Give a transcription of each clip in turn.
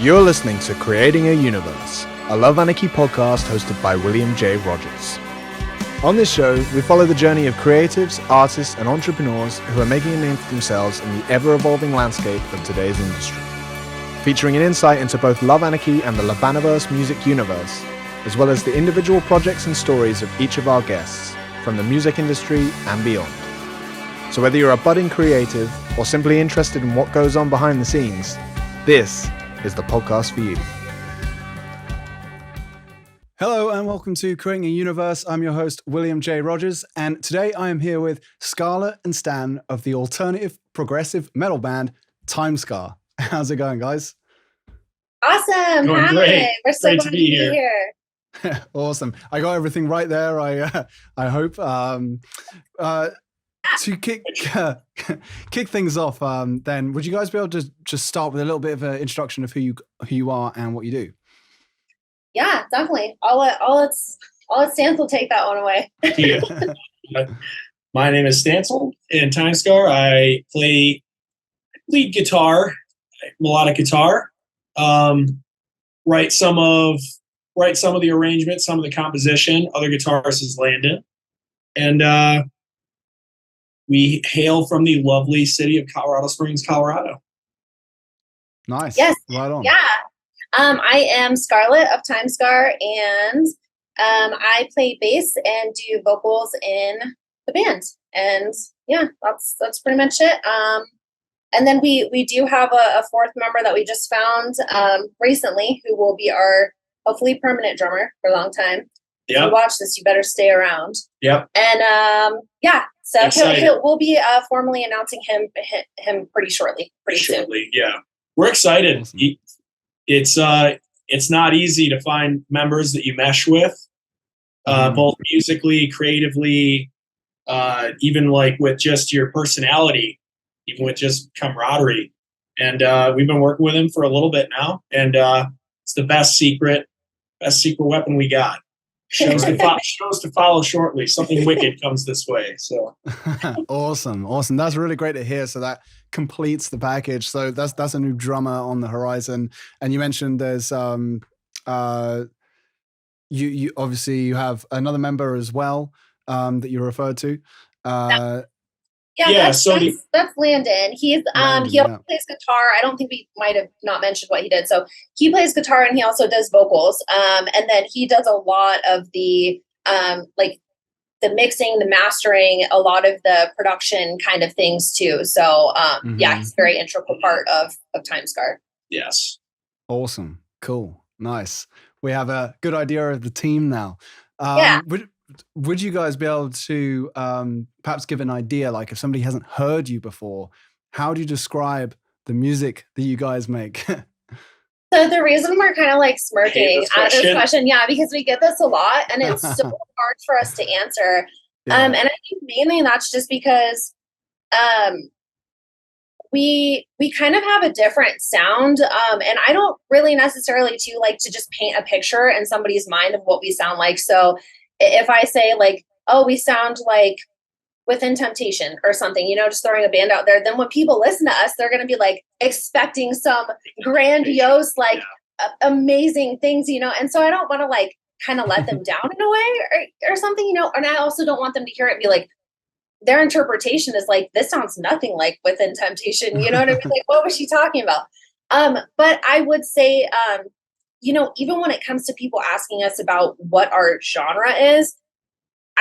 You're listening to Creating a Universe, a Love Anarchy podcast hosted by William J. Rogers. On this show, we follow the journey of creatives, artists, and entrepreneurs who are making a name for themselves in the ever-evolving landscape of today's industry. Featuring an insight into both Love Anarchy and the Lovaniverse music universe, as well as the individual projects and stories of each of our guests, from the music industry and beyond. So whether you're a budding creative or simply interested in what goes on behind the scenes, this is the podcast for you. Hello and welcome to Creating a Universe. I'm your host, William J. Rogers, and today I am here with Scarlette and Stan of the alternative progressive metal band TimeScar. How's it going, guys? Awesome. Going Hi. great. We're so Great glad to be here. Awesome. I got everything right there. I hope. To kick things off, then would you guys be able to just start with a little bit of an introduction of who you are and what you do? Yeah, definitely. I'll let Stanstle take that one away. Yeah. My name is Stanstle. In TimeScar, I play lead guitar, melodic guitar. Write some of the arrangements, some of the composition. Other guitarist is Landon, and we hail from the lovely city of Colorado Springs, Colorado. Nice. Yes. Right on. Yeah. I am Scarlette of TimeScar, and I play bass and do vocals in the band. And yeah, that's pretty much it. And then we do have a fourth member that we just found recently, who will be our hopefully permanent drummer for a long time. If you watch this, you better stay around. Yep. And yeah, so we'll be formally announcing him pretty shortly. Pretty soon. Yeah. We're excited. Awesome. It's not easy to find members that you mesh with, both musically, creatively, even like with just your personality, even with just camaraderie. And we've been working with him for a little bit now, and it's the best secret weapon we got. Shows to follow shortly. Something wicked comes this way. So Awesome. That's really great to hear. So that completes the package. So that's a new drummer on the horizon. And you mentioned there's you obviously you have another member as well that you referred to. That's Landon. He's he also plays guitar. I don't think we might have not mentioned what he did. So he plays guitar and he also does vocals. And then he does a lot of the like the mixing, the mastering, a lot of the production kind of things too. So yeah, he's a very integral part of TimeScar. Yes. Awesome. Cool. Nice. We have a good idea of the team now. Would you guys be able to perhaps give an idea, like if somebody hasn't heard you before, how do you describe the music that you guys make? So the reason we're kind of like smirking at this question, because we get this a lot and it's so hard for us to answer. And I think mainly that's just because we kind of have a different sound. And I don't really necessarily like to just paint a picture in somebody's mind of what we sound like. So if I say like, oh, we sound like Within Temptation or something, just throwing a band out there, then when people listen to us, they're going to be like expecting some grandiose, like amazing things, and so I don't want to like kind of let them down in a way or something, and I also don't want them to hear it and be like, their interpretation is like, this sounds nothing like Within Temptation, you know what I mean? Like, what was she talking about? But I would say, even when it comes to people asking us about what our genre is,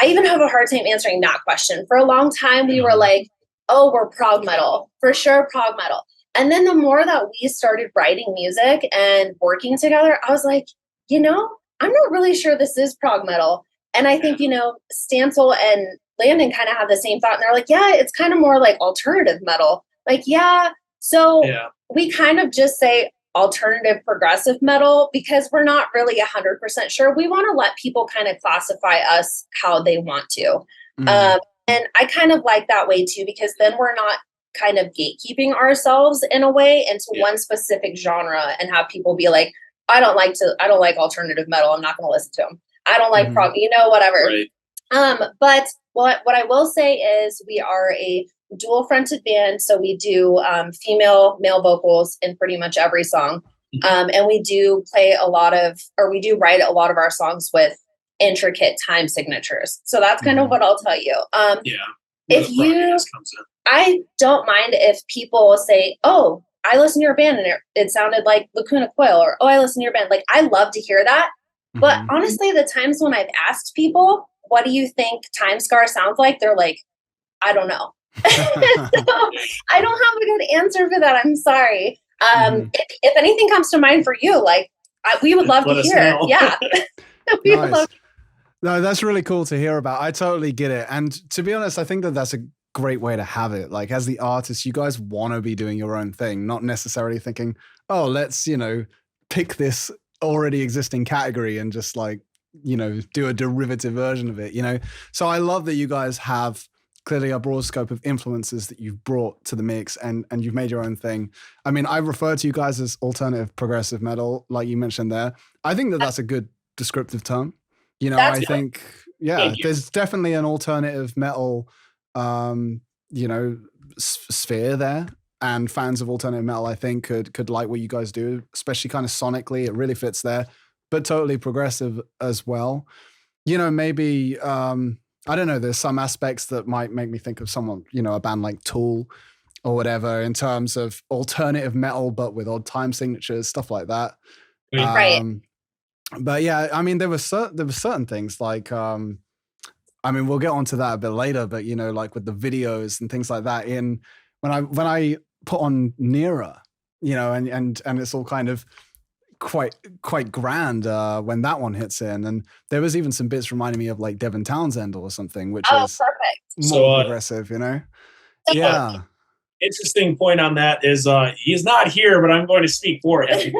I even have a hard time answering that question. For a long time, we were like, oh, we're prog metal, for sure, prog metal. And then the more that we started writing music and working together, I was like, I'm not really sure this is prog metal. And I think, Stanstle and Landon kind of have the same thought. And they're like, yeah, it's kind of more like alternative metal. Like, we kind of just say alternative progressive metal because we're not really 100% sure. We want to let people kind of classify us how they want to. And I kind of like that way too, because then we're not kind of gatekeeping ourselves in a way into one specific genre and have people be like, I don't like alternative metal. I'm not going to listen to them. I don't like prog, whatever. Right. But what I will say is we are a dual fronted band, so we do female, male vocals in pretty much every song. And we do write a lot of our songs with intricate time signatures. So that's kind of what I'll tell you. I don't mind if people say, oh, I listen to your band and it sounded like Lacuna Coil, or, oh, I listen to your band. Like, I love to hear that. But honestly, the times when I've asked people, what do you think TimeScar sounds like? They're like, I don't know. So I don't have a good answer for that. I'm sorry. If anything comes to mind for you, like, we would love to hear. Yeah. We would love to. No, that's really cool to hear about. I totally get it. And to be honest, I think that that's a great way to have it. Like, as the artist, you guys want to be doing your own thing, not necessarily thinking, oh, let's, pick this already existing category and just like, do a derivative version of it, So I love that you guys have clearly a broad scope of influences that you've brought to the mix and you've made your own thing. I mean, I refer to you guys as alternative progressive metal, like you mentioned there. I think that that's a good descriptive term. I think, there's definitely an alternative metal, sphere there. And fans of alternative metal, I think, could like what you guys do, especially kind of sonically. It really fits there, but totally progressive as well. Maybe, I don't know, there's some aspects that might make me think of someone, a band like Tool or whatever, in terms of alternative metal, but with odd time signatures, stuff like that. Right. But yeah, I mean, there were certain things like, we'll get onto that a bit later, but like with the videos and things like that. When I put on Nearer, and it's all kind of quite grand when that one hits in, and there was even some bits reminding me of like Devin Townsend or something, which is perfect. more progressive, Yeah. Interesting point on that is he's not here, but I'm going to speak for him.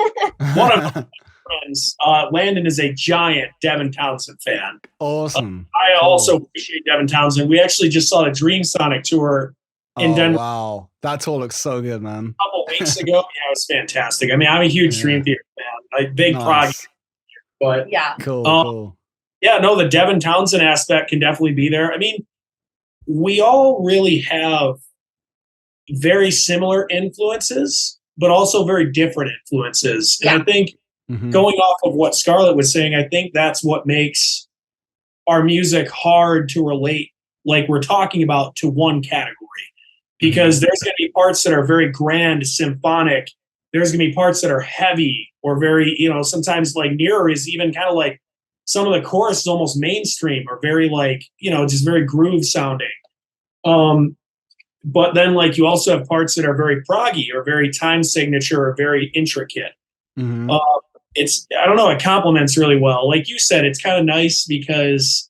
One of my friends, Landon, is a giant Devin Townsend fan. Awesome. I also appreciate Devin Townsend. We actually just saw the Dream Sonic tour in Denver. Wow, that tour looks so good, man. A couple weeks ago. Yeah, it was fantastic. I mean, I'm a huge Dream Theater fan. Like, big prog. But cool. Yeah, no, the Devin Townsend aspect can definitely be there. I mean, we all really have very similar influences, but also very different influences. And I think going off of what Scarlette was saying, I think that's what makes our music hard to relate, like we're talking about, to one category. Because there's going to be parts that are very grand, symphonic. There's going to be parts that are heavy or very, sometimes like Nearer is even kind of like some of the chorus is almost mainstream or very like, just very groove sounding. But then like you also have parts that are very proggy or very time signature or very intricate. I don't know, it complements really well. Like you said, it's kind of nice because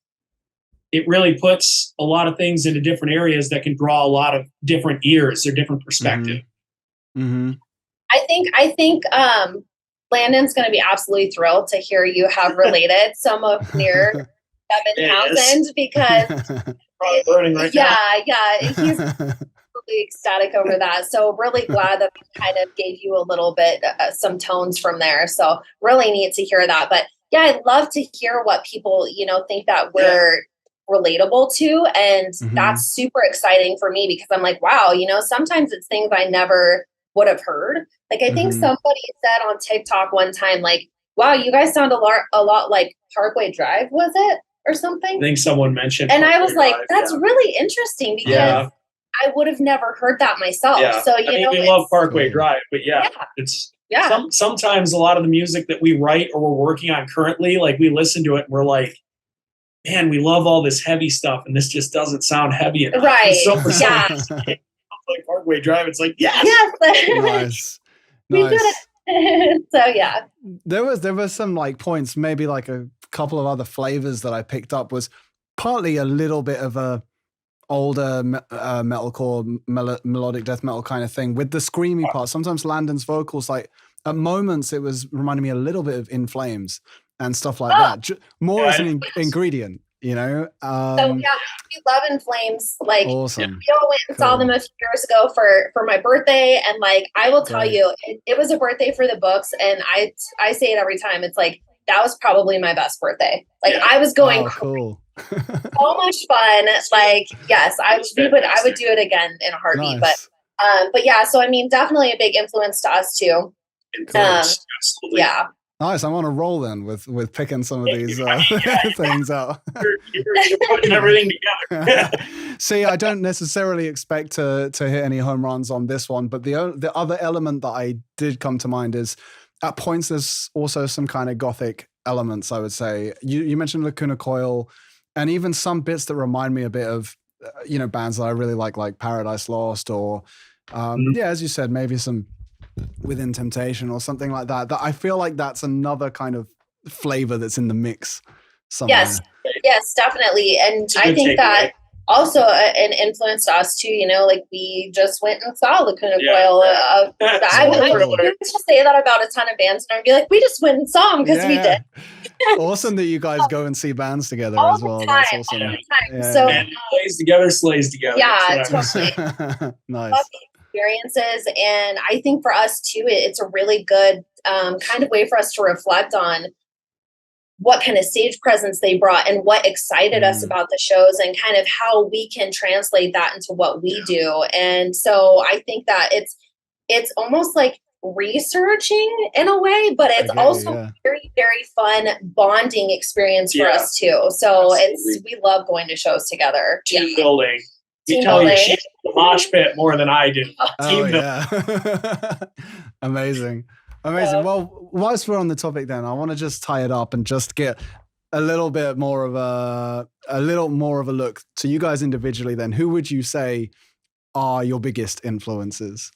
it really puts a lot of things into different areas that can draw a lot of different ears or different perspective. I think Landon's going to be absolutely thrilled to hear you have related some of Near Devin Townsend because probably burning right now. He's really ecstatic over that. So really glad that we kind of gave you a little bit, some tones from there. So really neat to hear that. But yeah, I'd love to hear what people, think that we're relatable to. And that's super exciting for me because I'm like, wow, sometimes it's things I never would have heard. Like, I think somebody said on TikTok one time, like, wow, you guys sound a lot like Parkway Drive, was it? Or something? I think someone mentioned. And I was like, that's really interesting because I would have never heard that myself. Yeah. So, we love Parkway Drive, but it's sometimes a lot of the music that we write or we're working on currently, like we listen to it and we're like, man, we love all this heavy stuff and this just doesn't sound heavy enough. Right. So for like Parkway Drive, it's like, yes. Nice. We did it. So yeah. There was some like points, maybe like a couple of other flavors that I picked up was partly a little bit of a older metalcore melodic death metal kind of thing with the screamy part. Sometimes Landon's vocals, like at moments, it was reminding me a little bit of In Flames and stuff like that. More as an ingredient, so yeah, we love In Flames. Like, awesome. We all went and saw them a few years ago for my birthday, and like I will tell you, it was a birthday for the books, and I say it every time. It's like that was probably my best birthday. Like I was going cool. So much fun. Like, yes, I would do it again in a heartbeat. Nice. But yeah, so I mean, definitely a big influence to us too. influence. Absolutely. Yeah. Nice. I'm on a roll then with picking some of these things out. You're putting everything together. See, I don't necessarily expect to hit any home runs on this one, but the other element that I did come to mind is at points there's also some kind of Gothic elements, I would say. You mentioned Lacuna Coil, and even some bits that remind me a bit of bands that I really like Paradise Lost, or as you said, maybe some Within Temptation or something like that. That I feel like that's another kind of flavor that's in the mix somewhere. Yes, definitely. And I think that also it influenced us too. Like we just went and saw Lacuna Coil. I would just say that about a ton of bands, and I'd be like, we just went and saw them because we did. Awesome that you guys go and see bands together all as well. The time, that's awesome. all the time. Yeah. So and plays together, slays together. Yeah, totally. Nice. Love the experiences, and I think for us too, it's a really good kind of way for us to reflect on what kind of stage presence they brought and what excited us about the shows, and kind of how we can translate that into what we do. And so I think that it's almost like researching in a way, but it's also very, very fun bonding experience for us too. So we love going to shows together. Team building. You tell you she's the mosh pit more than I do. Amazing. Well, whilst we're on the topic, then I want to just tie it up and just get a little more of a look to you guys individually. Then, who would you say are your biggest influences?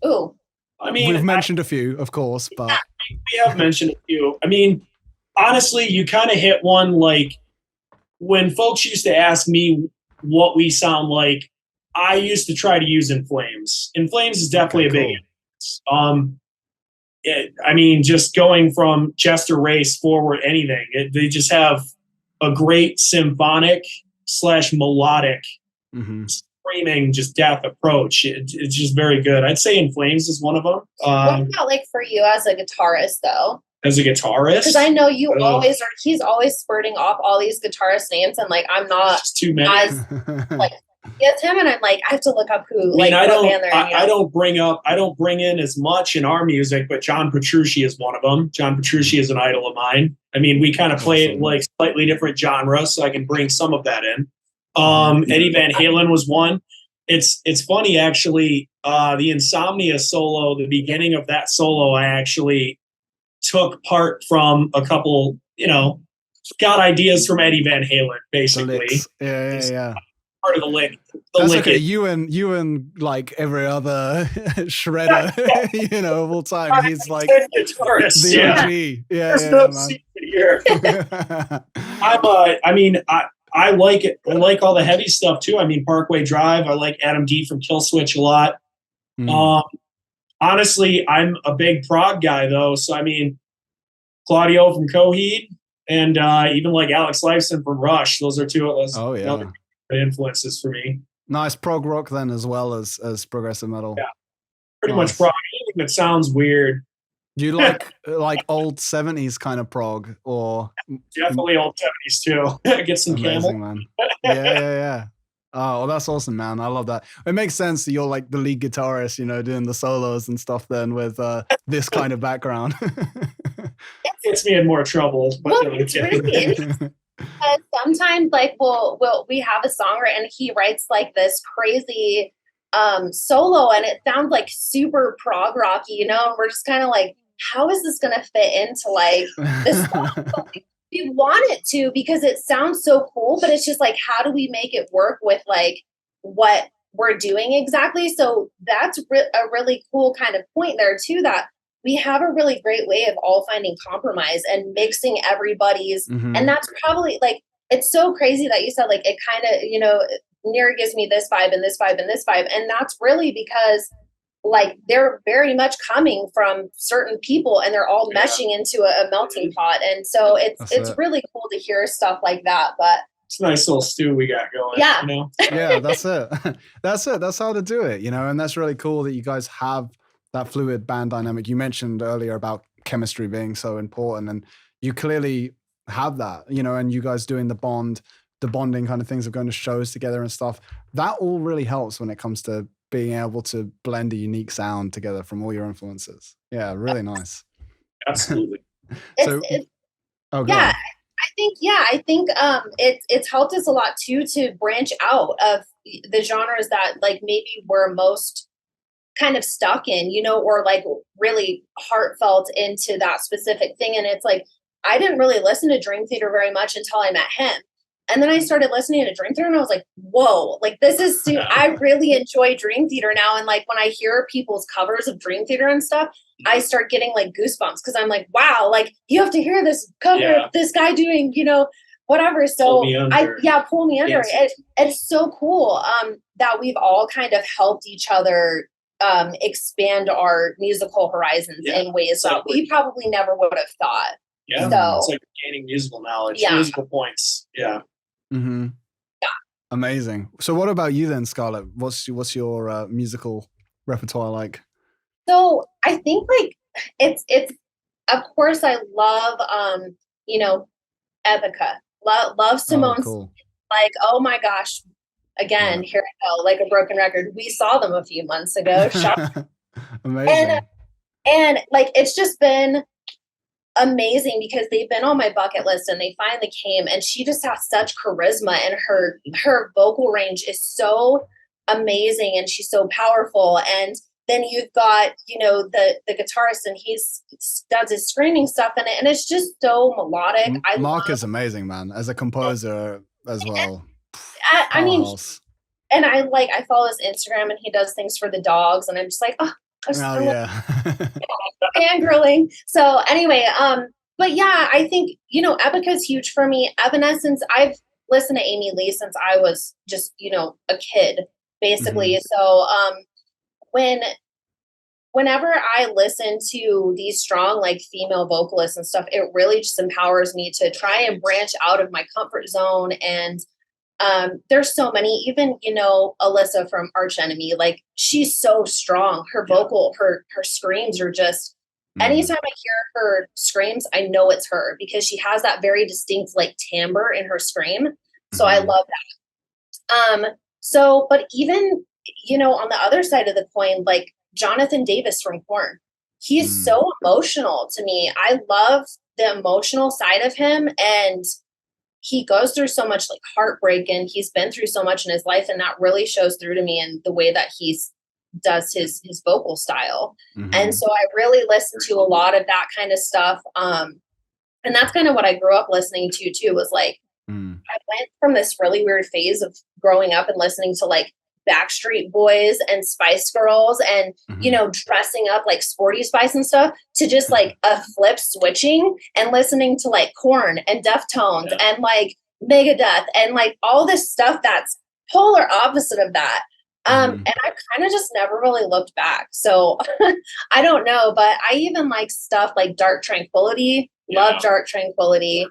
Ooh, I mean, we've mentioned a few, of course, but we have mentioned a few. I mean, honestly, you kind of hit one. Like when folks used to ask me what we sound like, I used to try to use In Flames. In Flames is definitely a big influence. I mean, just going from Chester Race forward, anything. They just have a great symphonic / melodic screaming, just death approach. It's just very good. I'd say In Flames is one of them. What about like for you as a guitarist, though? As a guitarist? Because I know you he's always spurting off all these guitarist names, and like I'm not too many. As like gets him, and I'm like, I have to look up who. I don't bring in as much in our music, but John Petrucci is one of them. John Petrucci is an idol of mine. I mean, we kind of play like slightly different genres, so I can bring some of that in. Eddie Van Halen was one. It's funny actually. The Insomnia solo, the beginning of that solo, I actually took part from a couple. Got ideas from Eddie Van Halen, basically. Yeah. Part of the lick. That's okay. You and like every other shredder, of all time. He's like the OG. There's no secret here. I like it. I like all the heavy stuff too. I mean, Parkway Drive. I like Adam D from Killswitch a lot. Honestly, I'm a big prog guy though. So I mean, Claudio from Coheed, and even like Alex Lifeson from Rush. Those are two of those. Influences for me. Nice prog rock then, as well as progressive metal. Yeah, pretty much prog. Anything that sounds weird. Do you like old 70s kind of prog, or definitely old 70s too? Get some Camel. Man. Yeah. Oh, well, that's awesome, man. I love that. It makes sense that you're like the lead guitarist, doing the solos and stuff. Then with this kind of background, it gets me in more trouble. But it's really interesting. Sometimes like we have a songwriter and he writes like this crazy solo, and it sounds like super prog rocky, and we're just kind of like, how is this gonna fit into like this song? We want it to, because it sounds so cool, but it's just like, how do we make it work with like what we're doing exactly? So that's a really cool kind of point there too, that we have a really great way of all finding compromise and mixing everybody's. And that's probably like, it's so crazy that you said like, it kind of, Near gives me this vibe and this vibe and this vibe. And that's really because like, they're very much coming from certain people, and they're all meshing into a melting pot. And so it's really cool to hear stuff like that. But it's a nice little stew we got going. Yeah. Yeah, that's it. That's how to do it, and that's really cool that you guys have that fluid band dynamic. You mentioned earlier about chemistry being so important, and you clearly have that, and you guys doing the bonding kind of things of going to shows together and stuff. That all really helps when it comes to being able to blend a unique sound together from all your influences. Yeah, really nice. Absolutely. So, yeah, I think it's helped us a lot too to branch out of the genres that like maybe we're most kind of stuck in, you know, or like really heartfelt into that specific thing. And it's like, I didn't really listen to Dream Theater very much until I met him. And then I started listening to Dream Theater and I was like, whoa, like this is, I really enjoy Dream Theater now. And like when I hear people's covers of Dream Theater and stuff, I start getting like goosebumps because I'm like, wow, like you have to hear this cover of this guy doing, you know, whatever. So pull me under. It's so cool that we've all kind of helped each other expand our musical horizons in ways that we probably never would have thought. Yeah, so, it's like gaining musical knowledge, musical points. Yeah. Mm-hmm. Yeah. Amazing. So what about you then, Scarlette? What's your musical repertoire like? So I think like it's of course I love you know, Epica. Love Simone's cool. like, oh my gosh. Again, here I go, like a broken record. We saw them a few months ago. Amazing. And like it's just been amazing because they've been on my bucket list and they finally came, and she just has such charisma, and her vocal range is so amazing and she's so powerful. And then you've got, you know, the guitarist, and he's does his screaming stuff in it, and it's just so melodic. Mark is amazing, man, as a composer as well. I mean, and I follow his Instagram and he does things for the dogs, and I'm just like, fangirling. So anyway, but yeah, I think, you know, Epica is huge for me. Evanescence, I've listened to Amy Lee since I was just, you know, a kid, basically. So whenever I listen to these strong like female vocalists and stuff, it really just empowers me to try and branch out of my comfort zone. And there's so many, even, you know, Alyssa from Arch Enemy, like she's so strong. Her vocal, her screams are just, anytime I hear her screams, I know it's her because she has that very distinct like timbre in her scream. So I love that. So, but even, you know, on the other side of the coin, like Jonathan Davis from Korn, he's so emotional to me. I love the emotional side of him, and he goes through so much like heartbreak, and he's been through so much in his life, and that really shows through to me in the way that he's does his vocal style. And so I really listen to a lot of that kind of stuff. And that's kind of what I grew up listening to too, was like, I went from this really weird phase of growing up and listening to like Backstreet Boys and Spice Girls and, you know, dressing up like Sporty Spice and stuff, to just like a flip switching and listening to like Korn and Deftones and like Megadeth and like all this stuff that's polar opposite of that. And I kind of just never really looked back. So I don't know, but I even like stuff like Dark Tranquillity, love Dark Tranquillity.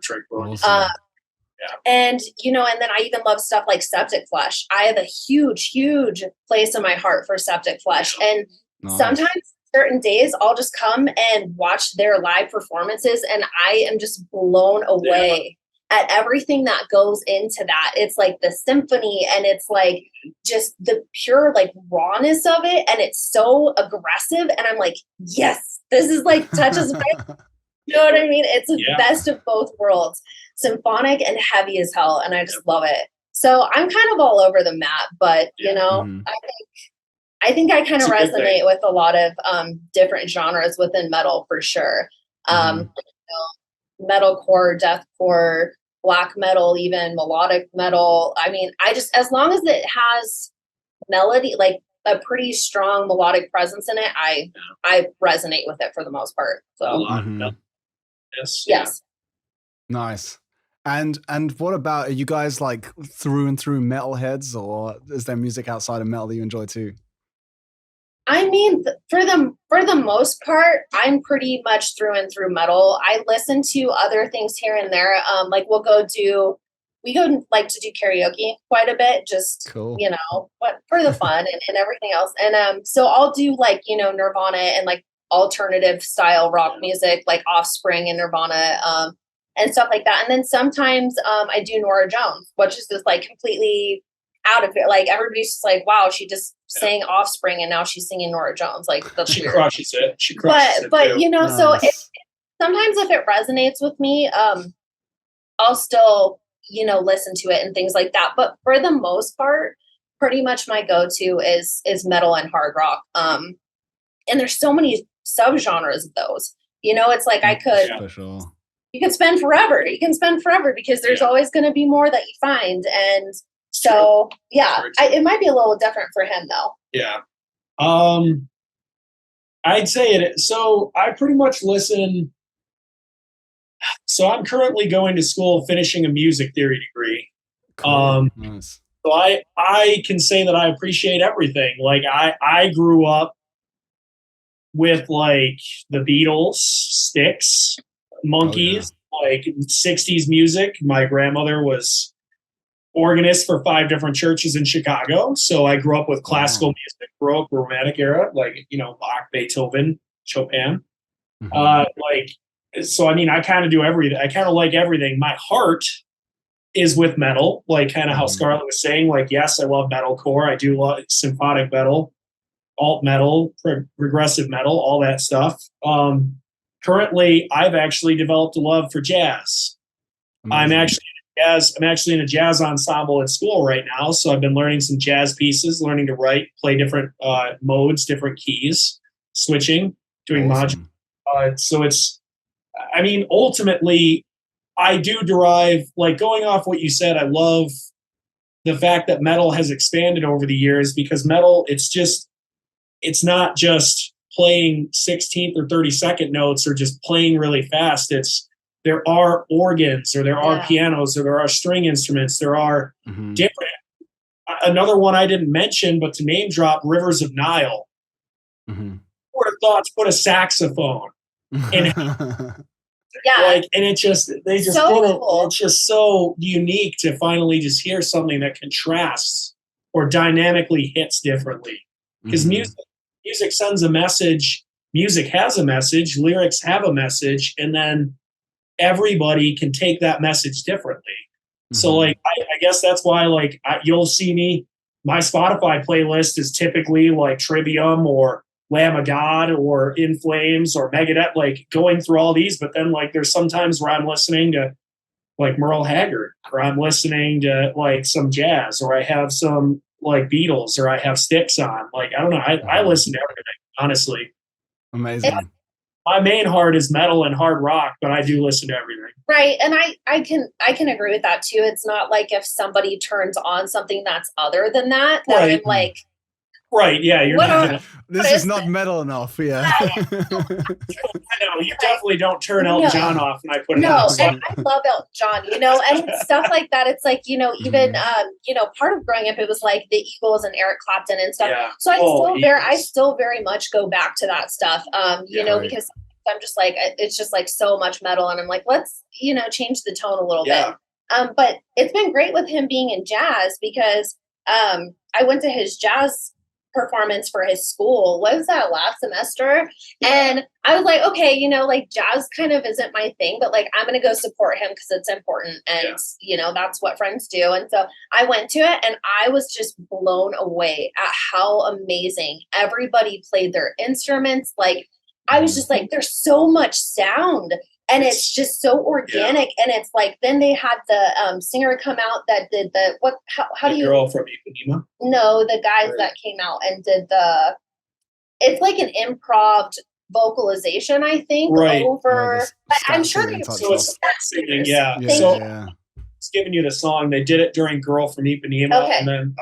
And, you know, and then I even love stuff like Septic Flesh. I have a huge, huge place in my heart for Septic Flesh. And sometimes certain days I'll just come and watch their live performances, and I am just blown away at everything that goes into that. It's like the symphony, and it's like just the pure like rawness of it. And it's so aggressive. And I'm like, yes, this is like touches my, you know what I mean? It's the best of both worlds. Symphonic and heavy as hell, and I just love it. So I'm kind of all over the map, but you know, I think I kind of resonate with a lot of different genres within metal for sure. You know, metalcore, deathcore, black metal, even melodic metal. I mean, I just, as long as it has melody, like a pretty strong melodic presence in it, I resonate with it for the most part. So yes. Nice. And what about, are you guys like through and through metalheads, or is there music outside of metal that you enjoy too? I mean, for the most part, I'm pretty much through and through metal. I listen to other things here and there. Like we go like to do karaoke quite a bit, just you know, but for the fun and everything else. And so I'll do like, you know, Nirvana and like alternative style rock music, like Offspring and Nirvana. And stuff like that. And then sometimes I do Nora Jones, which is this like completely out of it. Like everybody's just like, wow, she just sang Offspring and now she's singing Nora Jones. Like that's She weird. crushes it. She crushes it. But too. you know, Nice. so sometimes if it resonates with me, I'll still, you know, listen to it and things like that. But for the most part, pretty much my go-to is metal and hard rock. And there's so many subgenres of those. You know, it's like I could For sure. you can spend forever. You can spend forever because there's always going to be more that you find. And so, yeah, it might be a little different for him though. Yeah. I'd say it. So I pretty much listen. So I'm currently going to school, finishing a music theory degree. Cool. Nice. So I can say that I appreciate everything. Like I grew up with like the Beatles, Styx, Monkeys, like 60s music. My grandmother was organist for 5 different churches in Chicago. So I grew up with classical music, Baroque, Romantic era, like, you know, Bach, Beethoven, Chopin. So, I mean, I kind of do everything. I kind of like everything. My heart is with metal, like kind of how Scarlette was saying, like, yes, I love metalcore. I do love symphonic metal, alt metal, progressive metal, all that stuff. Currently, I've actually developed a love for jazz. Amazing. I'm actually in a jazz ensemble at school right now. So I've been learning some jazz pieces, learning to write, play different modes, different keys, switching, doing modules. So it's, I mean, ultimately, I do derive, like going off what you said, I love the fact that metal has expanded over the years, because metal, it's not just playing 16th or 32nd notes or just playing really fast. There are organs, or there are pianos, or there are string instruments. There are different. Another one I didn't mention, but to name drop, Rivers of Nile. Who would have thought to put a saxophone in like, and they just so did it. Cool. It's just so unique to finally just hear something that contrasts or dynamically hits differently. Because music sends a message. Music has a message. Lyrics have a message, and then everybody can take that message differently. So like, I guess that's why, like, you'll see me, my Spotify playlist is typically like Trivium or Lamb of God or In Flames or Megadeth, like going through all these. But then like, there's sometimes where I'm listening to like Merle Haggard, or I'm listening to like some jazz, or I have some like Beatles, or I have Styx on. Like, I don't know. I listen to everything, honestly. Amazing. My main heart is metal and hard rock, but I do listen to everything. Right. And I can agree with that too. It's not like if somebody turns on something that's other than that, I'm like, right. Yeah. You're not this is not metal enough. Yeah. I know. You definitely don't turn Elton John off when I put it on. And I love Elton John, you know, and stuff like that. It's like, you know, even, you know, part of growing up, it was like the Eagles and Eric Clapton and stuff. Yeah. So I still very much go back to that stuff, you know, because I'm just like, it's just like so much metal. And I'm like, let's, you know, change the tone a little bit. But it's been great with him being in jazz, because I went to his jazz performance for his school. What was that, last semester? And I was like, okay, you know, like jazz kind of isn't my thing, but like, I'm going to go support him because it's important. And, you know, that's what friends do. And so I went to it, and I was just blown away at how amazing everybody played their instruments. Like, I was just like, there's so much sound, and it's just so organic. And it's like, then they had the singer come out that did how do you, girl from Ipanema? No, the guys that came out and did it's like an improv vocalization, I think, over, I'm sure so it's singing. So it's giving you the song. They did it during Girl from Ipanema. And then,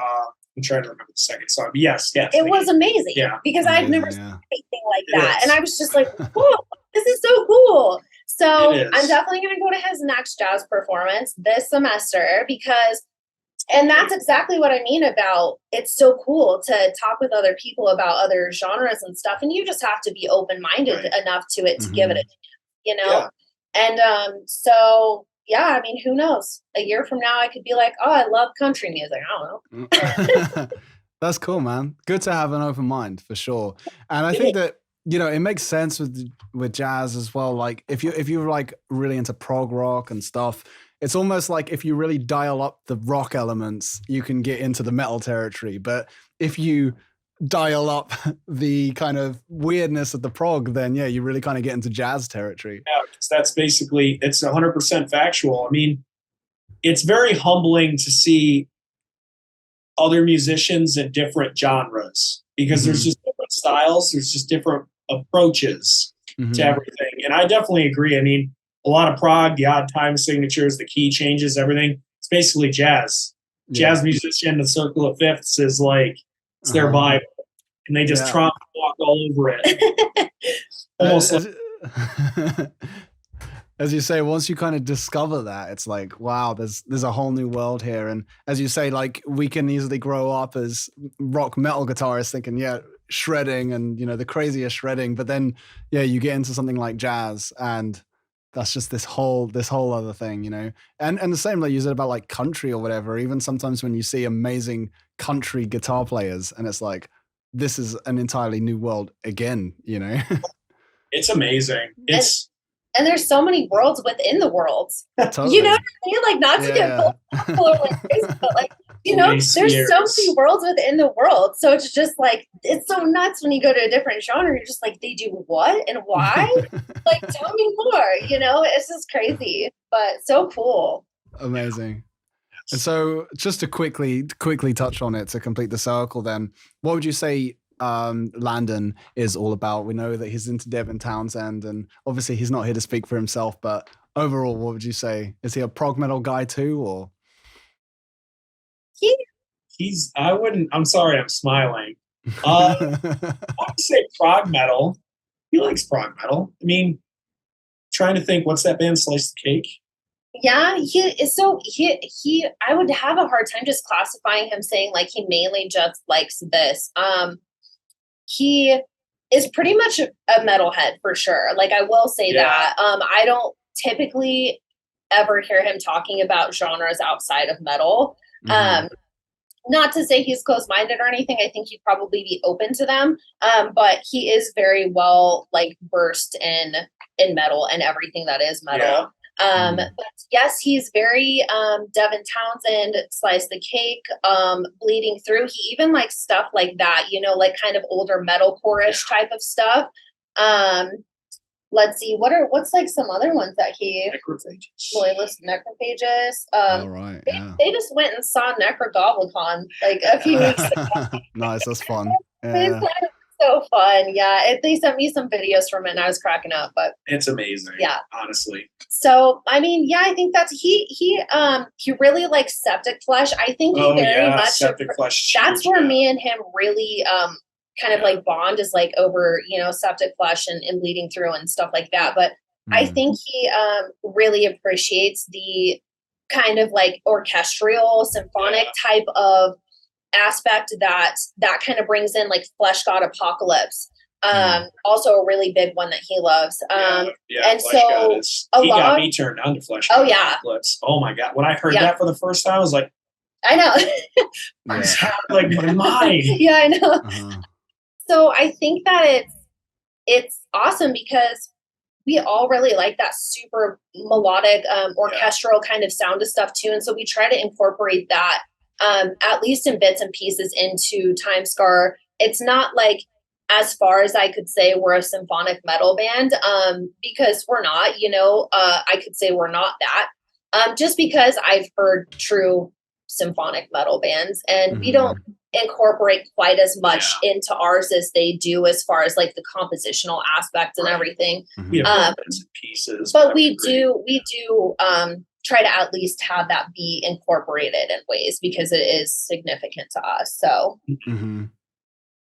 I'm trying to remember the second song. But yes. It was amazing. Yeah. Because I've never seen anything like that. And I was just like, whoa, this is so cool. So I'm definitely going to go to his next jazz performance this semester, and that's exactly what I mean about, it's so cool to talk with other people about other genres and stuff. And you just have to be open-minded enough to it to give it a chance, you know? And so, yeah, I mean, who knows? A year from now, I could be like, oh, I love country music. I don't know. That's cool, man. Good to have an open mind, for sure. And I think that it makes sense with jazz as well. Like if you're like really into prog rock and stuff, it's almost like if you really dial up the rock elements, you can get into the metal territory. But if you dial up the kind of weirdness of the prog, then yeah, you really kind of get into jazz territory. Yeah, because that's basically, it's 100% factual. I mean, it's very humbling to see other musicians in different genres, because there's just different styles, there's just different approaches to everything. And I definitely agree. I mean, a lot of prog, the odd time signatures, the key changes, everything, it's basically jazz. Jazz musician, the circle of fifths is like, it's their Bible. And they just trot and walk all over it. Almost as you say, once you kind of discover that, it's like, wow, there's a whole new world here. And as you say, like we can easily grow up as rock metal guitarists thinking, yeah, shredding and the craziest shredding. But then you get into something like jazz and that's just this whole other thing, And the same like you said about like country or whatever, even sometimes when you see amazing country guitar players and it's like, this is an entirely new world again, It's amazing. And there's so many worlds within the worlds. Totally. You know what I mean? Like not to get full like this, but like, there's so many worlds within the world. So it's just like, it's so nuts when you go to a different genre. You're just like, they do what and why? Like, tell me more, it's just crazy, but so cool. Amazing. And so just to quickly touch on it to complete the circle then, what would you say Landon is all about? We know that he's into Devin Townsend and obviously he's not here to speak for himself, but overall, what would you say? Is he a prog metal guy too, or? I'm sorry, I'm smiling. I would say prog metal. He likes prog metal. I mean, trying to think, what's that band, Slice the Cake? Yeah, he I would have a hard time just classifying him, saying like he mainly just likes this. He is pretty much a metalhead for sure. Like I will say that. I don't typically ever hear him talking about genres outside of metal. Not to say he's closed-minded or anything. I think he'd probably be open to them. But he is very well like versed in metal and everything that is metal. But yes, he's very Devin Townsend, Slice the Cake, Bleeding Through. He even likes stuff like that, like kind of older metalcore-ish type of stuff. Let's see, what's like some other ones that he really listened to? Necrophages. All right. They just went and saw Necrogoblicon like a few weeks ago. Nice, that's fun. So fun. Yeah, they sent me some videos from it and I was cracking up, but it's amazing. Yeah, honestly. So I mean, yeah, I think that's he really likes Septic Flesh. I think he very much Septic Flesh. That's where me and him really kind of like bond, is like over Septic Flesh and Bleeding Through and stuff like that. But I think he really appreciates the kind of like orchestral symphonic type of aspect that kind of brings in, like Flesh God Apocalypse. Also a really big one that he loves. And Flesh so he got me turned on to Flesh God Apocalypse. Oh my God. When I heard that for the first time, I was like, I know. I was like my mind. Yeah, I know. So I think that it's awesome because we all really like that super melodic, orchestral kind of sound of stuff too. And so we try to incorporate that at least in bits and pieces into TimeScar. It's not like, as far as I could say, we're a symphonic metal band, because we're not, I could say we're not that, just because I've heard true symphonic metal bands and we don't incorporate quite as much into ours as they do, as far as like the compositional aspects and everything. We have bits and pieces, but we do try to at least have that be incorporated in ways, because it is significant to us. So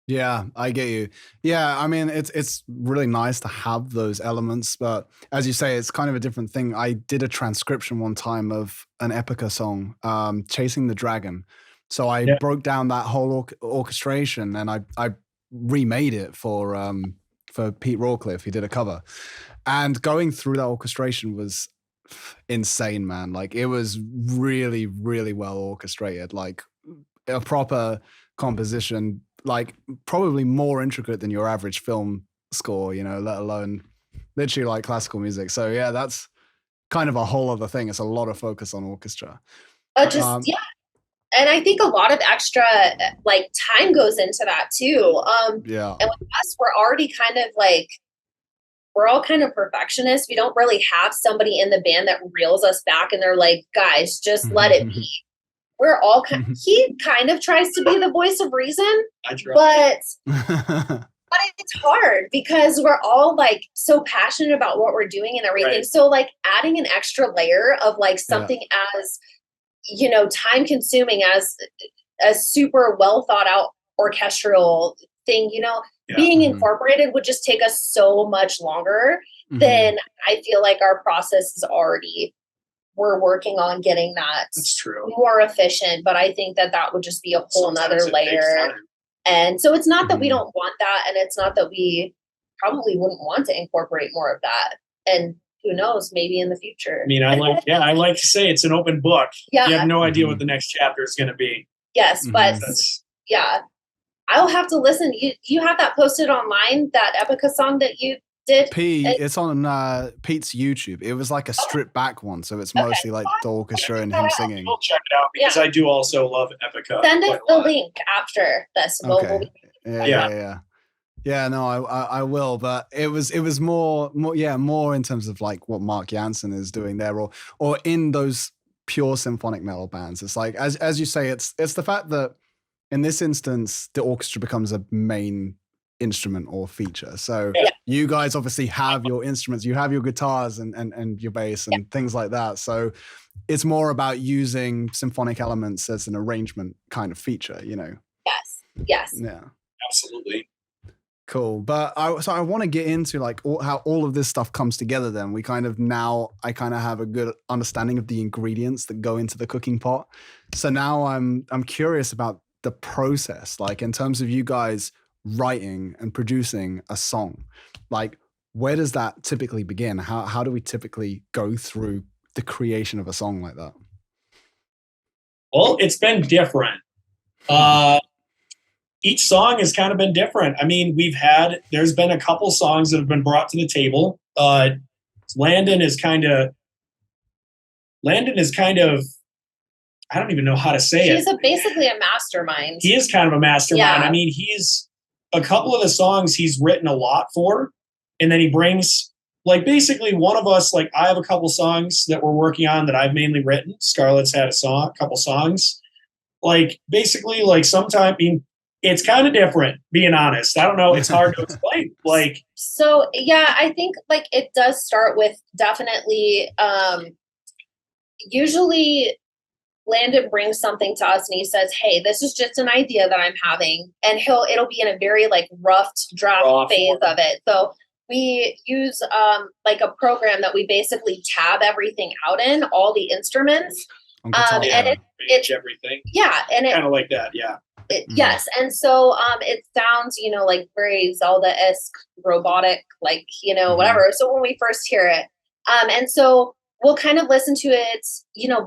yeah, I get you. Yeah, I mean, it's really nice to have those elements, but as you say, it's kind of a different thing. I did a transcription one time of an Epica song, Chasing the Dragon. So I broke down that whole orchestration and I remade it for Pete Rawcliffe. He did a cover, and going through that orchestration was insane, man. Like it was really, really well orchestrated, like a proper composition, like probably more intricate than your average film score, let alone literally like classical music. So yeah, that's kind of a whole other thing. It's a lot of focus on orchestra. Yeah. And I think a lot of extra like time goes into that too. Yeah. And with us, we're already kind of like, we're all kind of perfectionists. We don't really have somebody in the band that reels us back and they're like, guys, just let it be. We're all he kind of tries to be the voice of reason, but it's hard because we're all like so passionate about what we're doing and everything. Right. So like adding an extra layer of like something as, time consuming as a super well thought out orchestral thing, being incorporated would just take us so much longer than I feel like our process is already. We're working on getting that more efficient, but I think that would just be a whole nother layer. And so it's not that we don't want that, and it's not that we probably wouldn't want to incorporate more of that. And who knows, maybe in the future. I mean, I like to say it's an open book. Yeah. You have no idea what the next chapter is going to be. Yes, but I'll have to listen. You have that posted online, that Epica song that you did? It's on Pete's YouTube. It was like a stripped back one, so it's mostly like the orchestra and him singing. We'll check it out because I do also love Epica. Send us the link after this. Okay. Yeah, no, I will, but it was more in terms of like what Mark Jansen is doing there, or in those pure symphonic metal bands. It's like as you say, it's the fact that in this instance the orchestra becomes a main instrument or feature. So you guys obviously have your instruments, you have your guitars and your bass and things like that. So it's more about using symphonic elements as an arrangement kind of feature, Yes. Yeah. Absolutely. Cool. But I want to get into like how all of this stuff comes together then. I kind of have a good understanding of the ingredients that go into the cooking pot. So now I'm curious about the process, like in terms of you guys writing and producing a song. Like, where does that typically begin? How do we typically go through the creation of a song like that? Well, it's been different. Each song has kind of been different. I mean, there's been a couple songs that have been brought to the table. Landon is kind of, I don't even know how to say it. He's basically a mastermind. He is kind of a mastermind. Yeah. I mean, a couple of the songs he's written a lot for, and then he brings, like, basically one of us, like, I have a couple songs that we're working on that I've mainly written. Scarlett's had a couple songs. Like, basically, like, sometimes, I mean, it's kind of different, being honest. I don't know. It's hard to explain. Like, so, yeah, I think, like, it does start with definitely, usually Landon brings something to us and he says, hey, this is just an idea that I'm having. And it'll be in a very like rough draft phase of it. So we use like a program that we basically tab everything out in, all the instruments. And it's everything. Yeah. And it kind of like that. Yeah. Yes. And so it sounds, like very Zelda-esque, robotic, like, whatever. So when we first hear it, and so we'll kind of listen to it,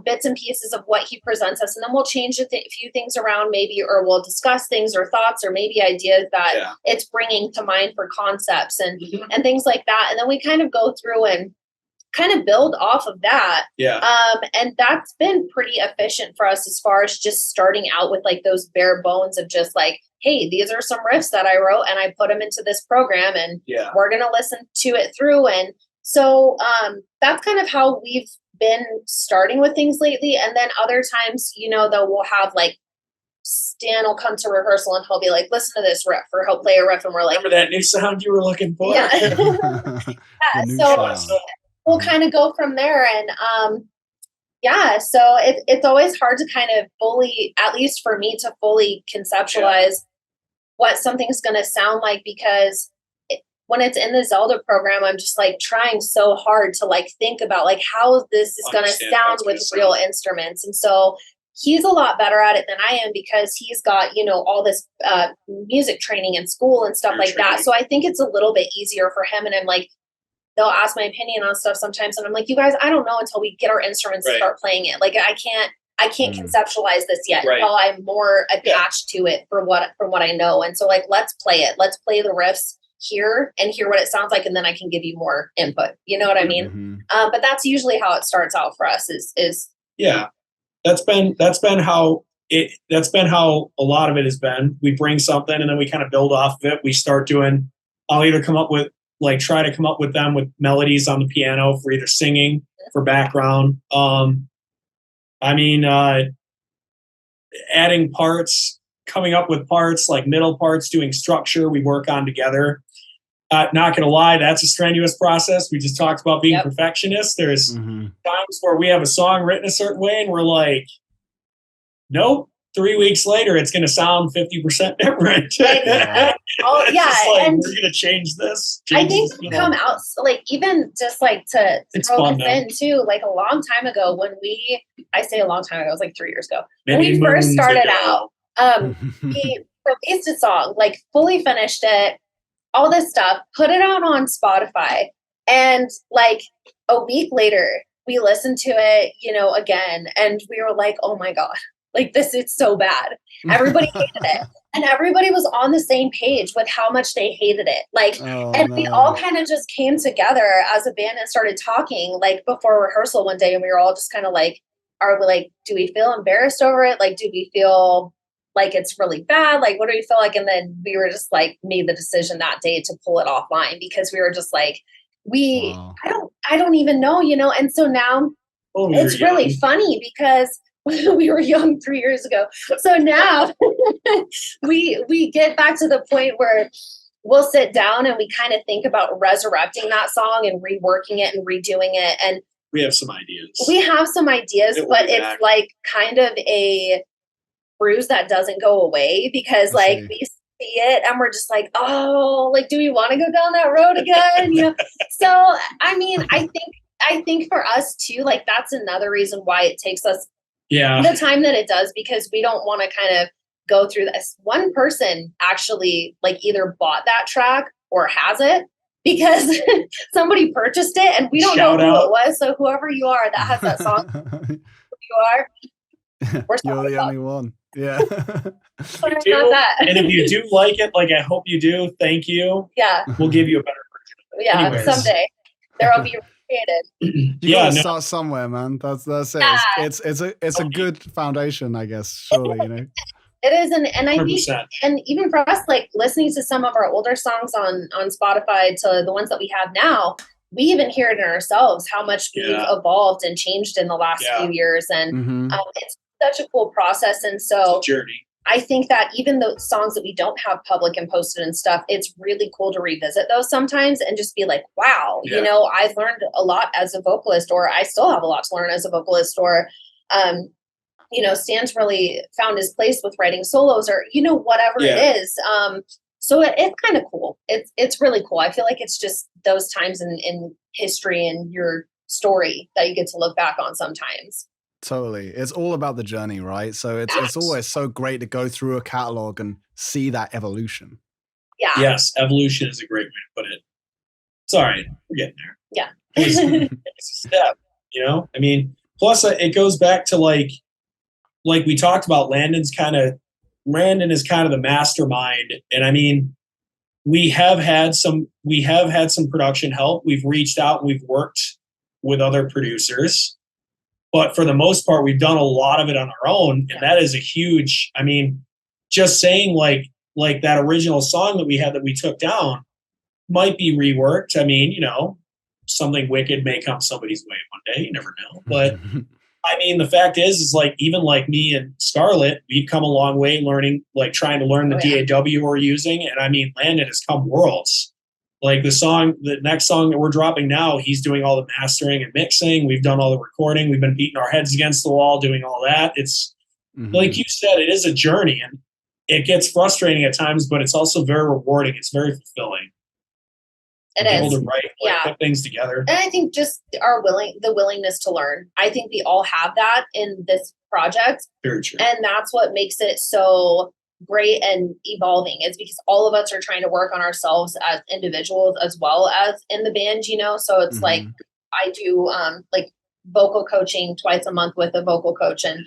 bits and pieces of what he presents us, and then we'll change a few things around maybe, or we'll discuss things or thoughts or maybe ideas that it's bringing to mind for concepts and things like that. And then we kind of go through and kind of build off of that. Yeah. And that's been pretty efficient for us as far as just starting out with like those bare bones of just like, hey, these are some riffs that I wrote and I put them into this program and we're going to listen to it through. And so that's kind of how we've been starting with things lately. And then other times, though, we'll have like Stan will come to rehearsal and he'll be like, listen to this riff, or he'll play a riff and we're like, remember that new sound you were looking for? Yeah. So we'll kind of go from there. And so it's always hard to kind of fully, at least for me, to fully conceptualize what something's going to sound like, because when it's in the Zelda program, I'm just like trying so hard to like think about like how this is going to sound with real instruments. And so he's a lot better at it than I am because he's got, all this music training in school and stuff like that. So I think it's a little bit easier for him. And I'm like, they'll ask my opinion on stuff sometimes. And I'm like, you guys, I don't know until we get our instruments and start playing it. Like I can't conceptualize this yet until I'm more attached to it from what I know. And so like, let's play it. Let's play the riffs. hear what it sounds like, and then I can give you more input. You know what I mean? But that's usually how it starts out for us. Is yeah. That's been how a lot of it has been. We bring something and then we kind of build off of it. We start doing. I'll either try to come up with them with melodies on the piano for either singing, for background. Adding parts, coming up with parts, like middle parts, doing structure, we work on together. Not gonna lie, that's a strenuous process. We just talked about being perfectionists. There's times where we have a song written a certain way and we're like, nope, 3 weeks later it's gonna sound 50% different. Oh yeah, and we're gonna change this. I think come out like even just like to throw this in too, like a long time ago when I say a long time ago, it was like 3 years ago. When we first started out, we released a song, like fully finished it, all this stuff, put it out on Spotify, and like a week later we listened to it, again, and we were like, oh my God, like this is so bad. Everybody hated it. And everybody was on the same page with how much they hated it. We all kind of just came together as a band and started talking like before rehearsal one day. And we were all just kind of like, do we feel embarrassed over it? Like, do we feel like it's really bad? Like, what do we feel like? And then we were just like, made the decision that day to pull it offline because we were just like, I don't even know, And so now it's really funny because we were young 3 years ago. So now we get back to the point where we'll sit down and we kind of think about resurrecting that song and reworking it and redoing it. And we have some ideas. But it's like kind of a bruise that doesn't go away because we see it and we're just like, oh, like, do we want to go down that road again? So, I mean, I think for us too, like that's another reason why it takes us the time that it does, because we don't want to kind of go through this. One person actually like either bought that track or has it because somebody purchased it and we don't know who it was. So whoever you are that has that song, who you are, you're the only one. Yeah. And if you do like it, like I hope you do, thank you. Yeah. We'll give you a better version. Yeah, anyways. Someday there will be you gotta start somewhere, man. That's it. Yeah. It's a good foundation, I guess. Surely, It is, and I think, and even for us, like listening to some of our older songs on Spotify to the ones that we have now, we even hear it in ourselves how much we've evolved and changed in the last few years, and it's such a cool process. And so, it's a journey. I think that even the songs that we don't have public and posted and stuff, it's really cool to revisit those sometimes and just be like, wow, I've learned a lot as a vocalist, or I still have a lot to learn as a vocalist, or, Stan's really found his place with writing solos, or, whatever it is. So it's kind of cool. It's really cool. I feel like it's just those times in history and your story that you get to look back on sometimes. Totally. It's all about the journey, right? So it's always so great to go through a catalog and see that evolution. Yeah. Yes, evolution is a great way to put it. It's all right. We're getting there. Yeah. It's a step, I mean, plus it goes back to like we talked about, Landon is kind of the mastermind. And I mean, we have had some production help. We've reached out and we've worked with other producers. But for the most part, we've done a lot of it on our own. And that is a huge, I mean, just saying like that original song that we had that we took down might be reworked. I mean, something wicked may come somebody's way one day. You never know. But I mean, the fact is like, even like me and Scarlette, we've come a long way learning, like trying to learn the DAW we're using. And I mean, Landon has come worlds. Like the next song that we're dropping now, he's doing all the mastering and mixing. We've done all the recording. We've been beating our heads against the wall, doing all that. It's like you said, it is a journey, and it gets frustrating at times, but it's also very rewarding. It's very fulfilling. It is. Able to write, put things together. And I think just the willingness to learn. I think we all have that in this project. Very true. And that's what makes it so great and evolving, is because all of us are trying to work on ourselves as individuals as well as in the band, so it's like I do like vocal coaching twice a month with a vocal coach, and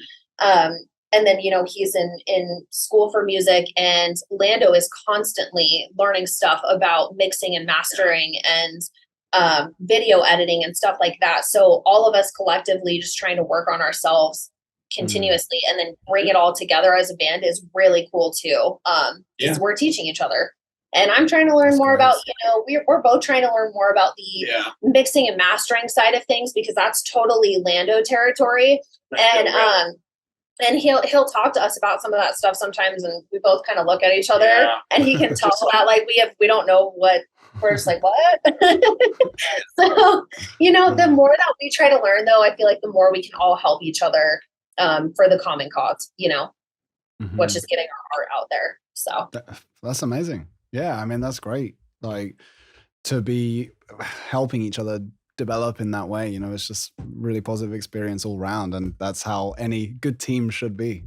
and then, he's in school for music, and Lando is constantly learning stuff about mixing and mastering and video editing and stuff like that. So all of us collectively just trying to work on ourselves continuously and then bring it all together as a band is really cool too. Because we're teaching each other. And I'm trying to learn more about, we're both trying to learn more about the mixing and mastering side of things, because that's totally Lando territory. And he'll talk to us about some of that stuff sometimes, and we both kind of look at each other, and he can tell that like we don't know what we're just like, what? So, the more that we try to learn, though, I feel like the more we can all help each other for the common cause, which is getting our art out there. So that's amazing. Yeah, I mean, that's great. Like, to be helping each other develop in that way, it's just really positive experience all round, and that's how any good team should be.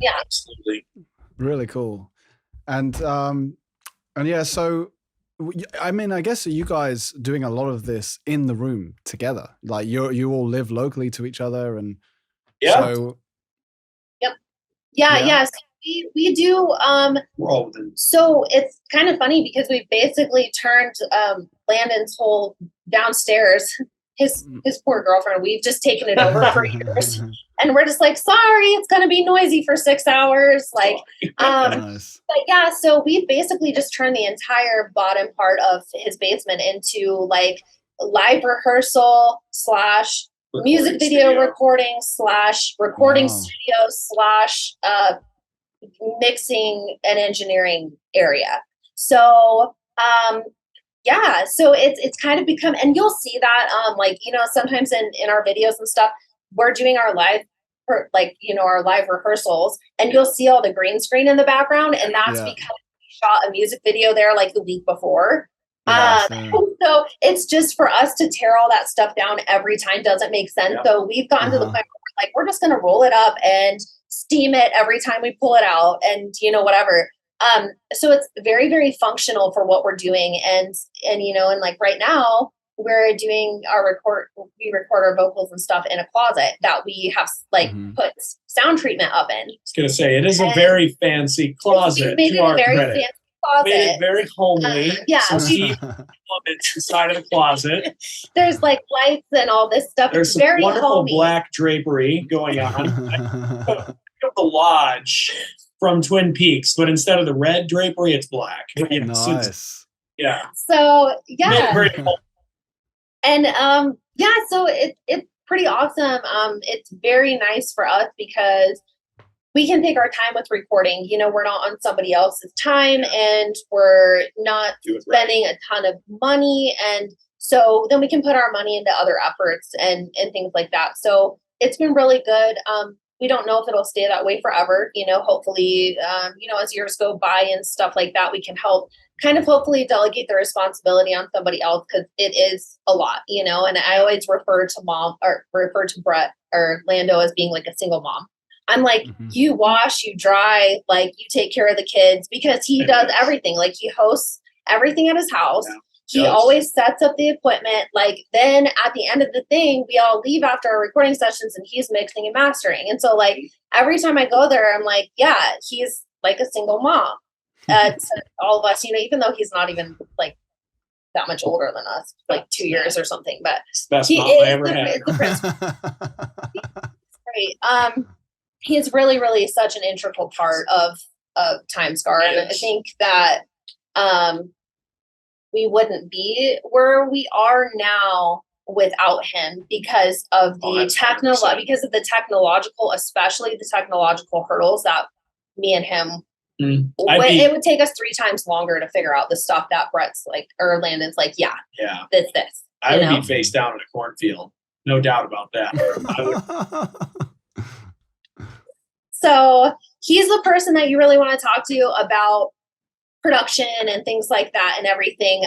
Yeah, absolutely. Really cool. And yeah, so I mean, I guess you guys doing a lot of this in the room together, like you all live locally to each other, and so yes, we do. So it's kind of funny because we basically turned Landon's whole downstairs, his poor girlfriend, we've just taken it over for years, and we're just like, sorry, it's going to be noisy for 6 hours, like nice. But yeah, so we basically just turned the entire bottom part of his basement into like live rehearsal / music video recording / recording studio / mixing and engineering area. So so it's kind of become, and you'll see that sometimes in our videos and stuff, we're doing our live our live rehearsals, and you'll see all the green screen in the background, and that's because we shot a music video there like the week before. So it's just for us to tear all that stuff down every time doesn't make sense. So we've gotten to the point where we're just going to roll it up and steam it every time we pull it out, and whatever. So it's very, very functional for what we're doing, and like right now we're doing we record our vocals and stuff in a closet that we have put sound treatment up in. I was gonna say, it is a very fancy closet. We made it a very fancy closet. Made it very homely. So Steve inside of the closet. There's like lights and all this stuff. There's it's some very wonderful homey. Black drapery going on. I the lodge from Twin Peaks, but instead of the red drapery, it's black. Nice. So very cool. And so it's pretty awesome. It's very nice for us because we can take our time with recording. We're not on somebody else's time, and we're not spending a ton of money, and so then we can put our money into other efforts and things like that. So it's been really good. We don't know if it'll stay that way forever. Hopefully, as years go by and stuff like that, we can hopefully delegate the responsibility on somebody else, because it is a lot, and I always refer to Brett or Lando as being like a single mom. I'm like, you wash, you dry, like you take care of the kids, because he does everything. Like he hosts everything at his house. He always sets up the equipment. Like then at the end of the thing, we all leave after our recording sessions, and he's mixing and mastering. And so like every time I go there, I'm like, yeah, he's like a single mom. To all of us, even though he's not even like that much older than us, like 2 years or something, but best he mom is I ever had. Great. He is really, really such an integral part of TimeScar. And I think that we wouldn't be where we are now without him, because of the technological, especially the technological hurdles that me and him. It would take us 3 times longer to figure out the stuff that Brett's like, or Landon's like, this. I would be face down in a cornfield, no doubt about that. So he's the person that you really want to talk to about production and things like that and everything.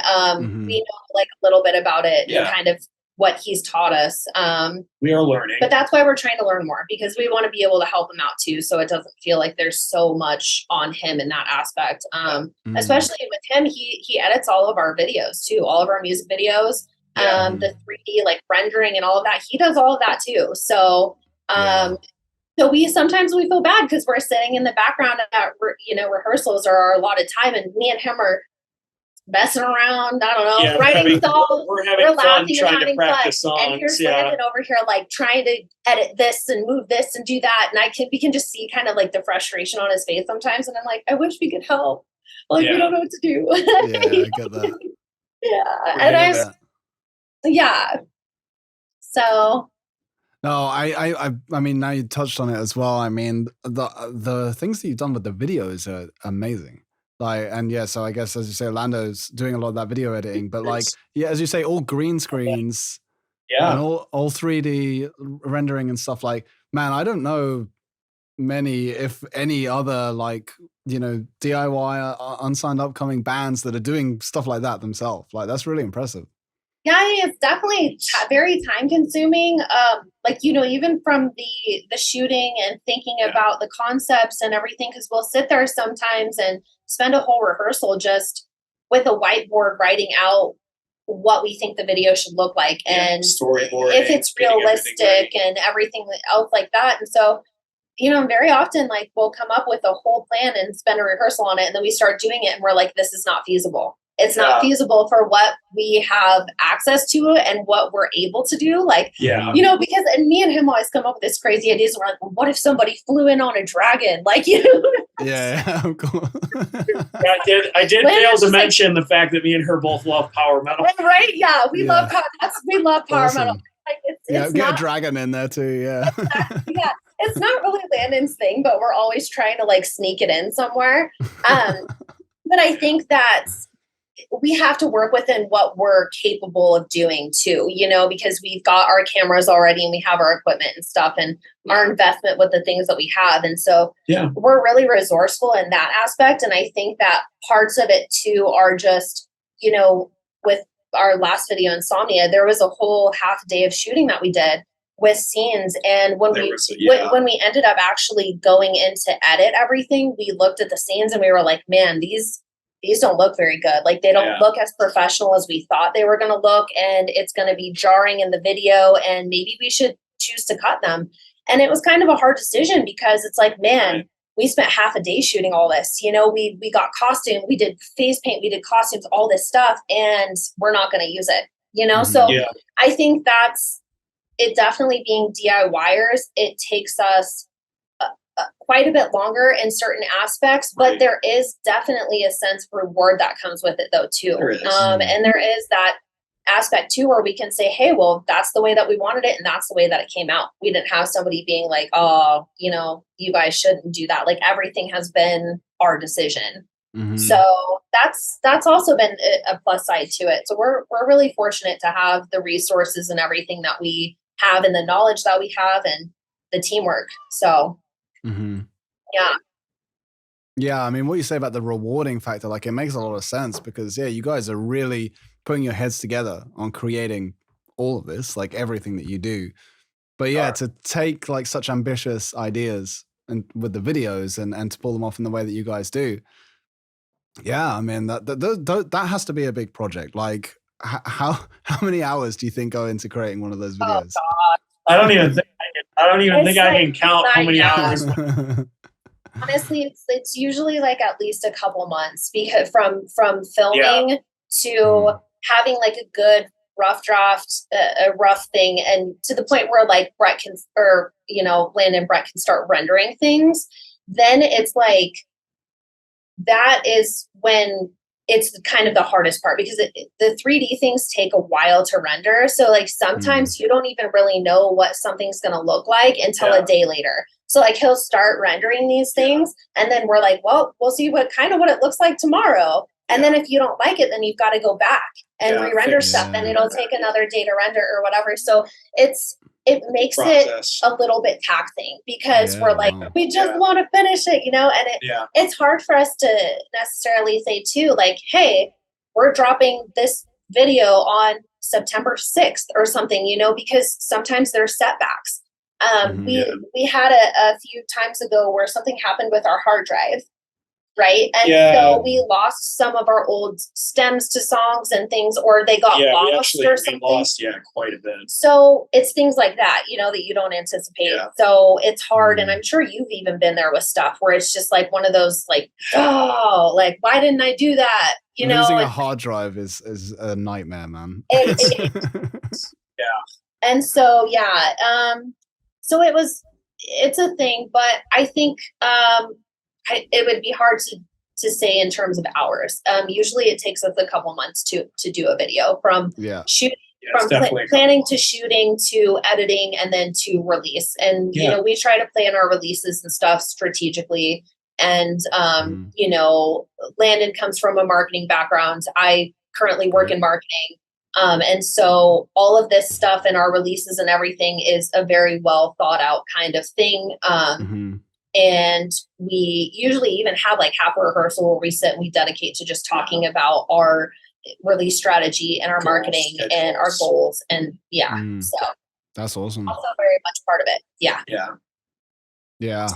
We know like a little bit about it and kind of what he's taught us. We are learning. But that's why we're trying to learn more, because we want to be able to help him out too, so it doesn't feel like there's so much on him in that aspect. Especially with him, he edits all of our videos too, all of our music videos, the 3D like rendering and all of that. He does all of that too. So So sometimes we feel bad because we're sitting in the background at rehearsals or a lot of time, and me and him are messing around. I don't know, writing songs. We're having fun trying to practice songs. And here's Landon over here, like trying to edit this and move this and do that. And we can just see kind of like the frustration on his face sometimes. And I'm like, I wish we could help. Like we don't know what to do. Yeah, I get that. Yeah, yeah. So. No, I mean, now you touched on it as well. I mean, the things that you've done with the videos are amazing. Like, and yeah, so I guess, as you say, Orlando's doing a lot of that video editing, but like, yeah, as you say, all green screens, and all 3D rendering and stuff. Like, man, I don't know many, if any other, like, you know, DIY unsigned upcoming bands that are doing stuff like that themselves. Like, that's really impressive. Yeah, it's definitely very time consuming. Like, you know, even from the shooting and thinking about the concepts and everything, because we'll sit there sometimes and spend a whole rehearsal just with a whiteboard writing out what we think the video should look like and storyboard, if it's realistic and everything else like that. And so, you know, very often, like, we'll come up with a whole plan and spend a rehearsal on it, and then we start doing it and we're like, this is not feasible. It's not feasible for what we have access to and what we're able to do. Like, you know, because, and me and him always come up with this crazy ideas. We're like, well, what if somebody flew in on a dragon? Like, you know? Yeah, cool. I did fail to mention the fact that me and her both love power metal. Right? Yeah, we love power metal. Like, it's get a dragon in there too. Yeah. Yeah. It's not really Landon's thing, but we're always trying to like sneak it in somewhere. But I think that we have to work within what we're capable of doing too, you know, because we've got our cameras already and we have our equipment and stuff and our investment with the things that we have. And so we're really resourceful in that aspect. And I think that parts of it too are just, you know, with our last video, Insomnia, there was a whole half day of shooting that we did with scenes. And when we ended up actually going in to edit everything, we looked at the scenes and we were like, man, these don't look very good. Like, they don't look as professional as we thought they were going to look. And it's going to be jarring in the video. And maybe we should choose to cut them. And it was kind of a hard decision because it's like, man, we spent half a day shooting all this. You know, we got costume, we did face paint, we did costumes, all this stuff, and we're not going to use it, you know? So I think that's it. Definitely being DIYers, it takes us quite a bit longer in certain aspects, but there is definitely a sense of reward that comes with it though too. And there is that aspect too where we can say, hey, well, that's the way that we wanted it and that's the way that it came out. We didn't have somebody being like, oh, you know, you guys shouldn't do that. Like, everything has been our decision. So that's also been a plus side to it. So we're really fortunate to have the resources and everything that we have and the knowledge that we have and the teamwork. So yeah, I mean, what you say about the rewarding factor, like, it makes a lot of sense because you guys are really putting your heads together on creating all of this, like everything that you do. But to take like such ambitious ideas and with the videos and to pull them off in the way that you guys do, I mean, that has to be a big project. Like, how many hours do you think go into creating one of those videos? Oh, I don't even think I can count how many hours. Honestly, it's usually like at least a couple months because from filming to having like a good rough draft, a rough thing, and to the point where like Brett can, or Landon and Brett can start rendering things. Then it's like that is when it's kind of the hardest part because the 3D things take a while to render. So like sometimes you don't even really know what something's going to look like until a day later. So like he'll start rendering these things and then we're like, well, we'll see what it looks like tomorrow. And then if you don't like it, then you've got to go back and re-render stuff and it'll take another day to render or whatever. So it makes it a little bit taxing because we're like, we just want to finish it, and it's hard for us to necessarily say too, like, hey, we're dropping this video on September 6th or something, because sometimes there's setbacks. We had a few times ago where something happened with our hard drive right? And so we lost some of our old stems to songs and things, or they got lost or something. We lost, quite a bit. So it's things like that, that you don't anticipate. Yeah. So it's hard. And I'm sure you've even been there with stuff where it's just like one of those like, oh, like, why didn't I do that? Losing a hard drive is a nightmare, man. And so, so it's a thing, but I think it would be hard to say in terms of hours. Usually it takes us a couple months to do a video from shooting, from planning to shooting to editing and then to release. And, we try to plan our releases and stuff strategically. And, Landon comes from a marketing background. I currently work in marketing. And so all of this stuff and our releases and everything is a very well thought out kind of thing. And we usually even have like half a rehearsal where we sit and we dedicate to just talking about our release strategy and our marketing and our goals. And so that's awesome. Also very much part of it. Yeah.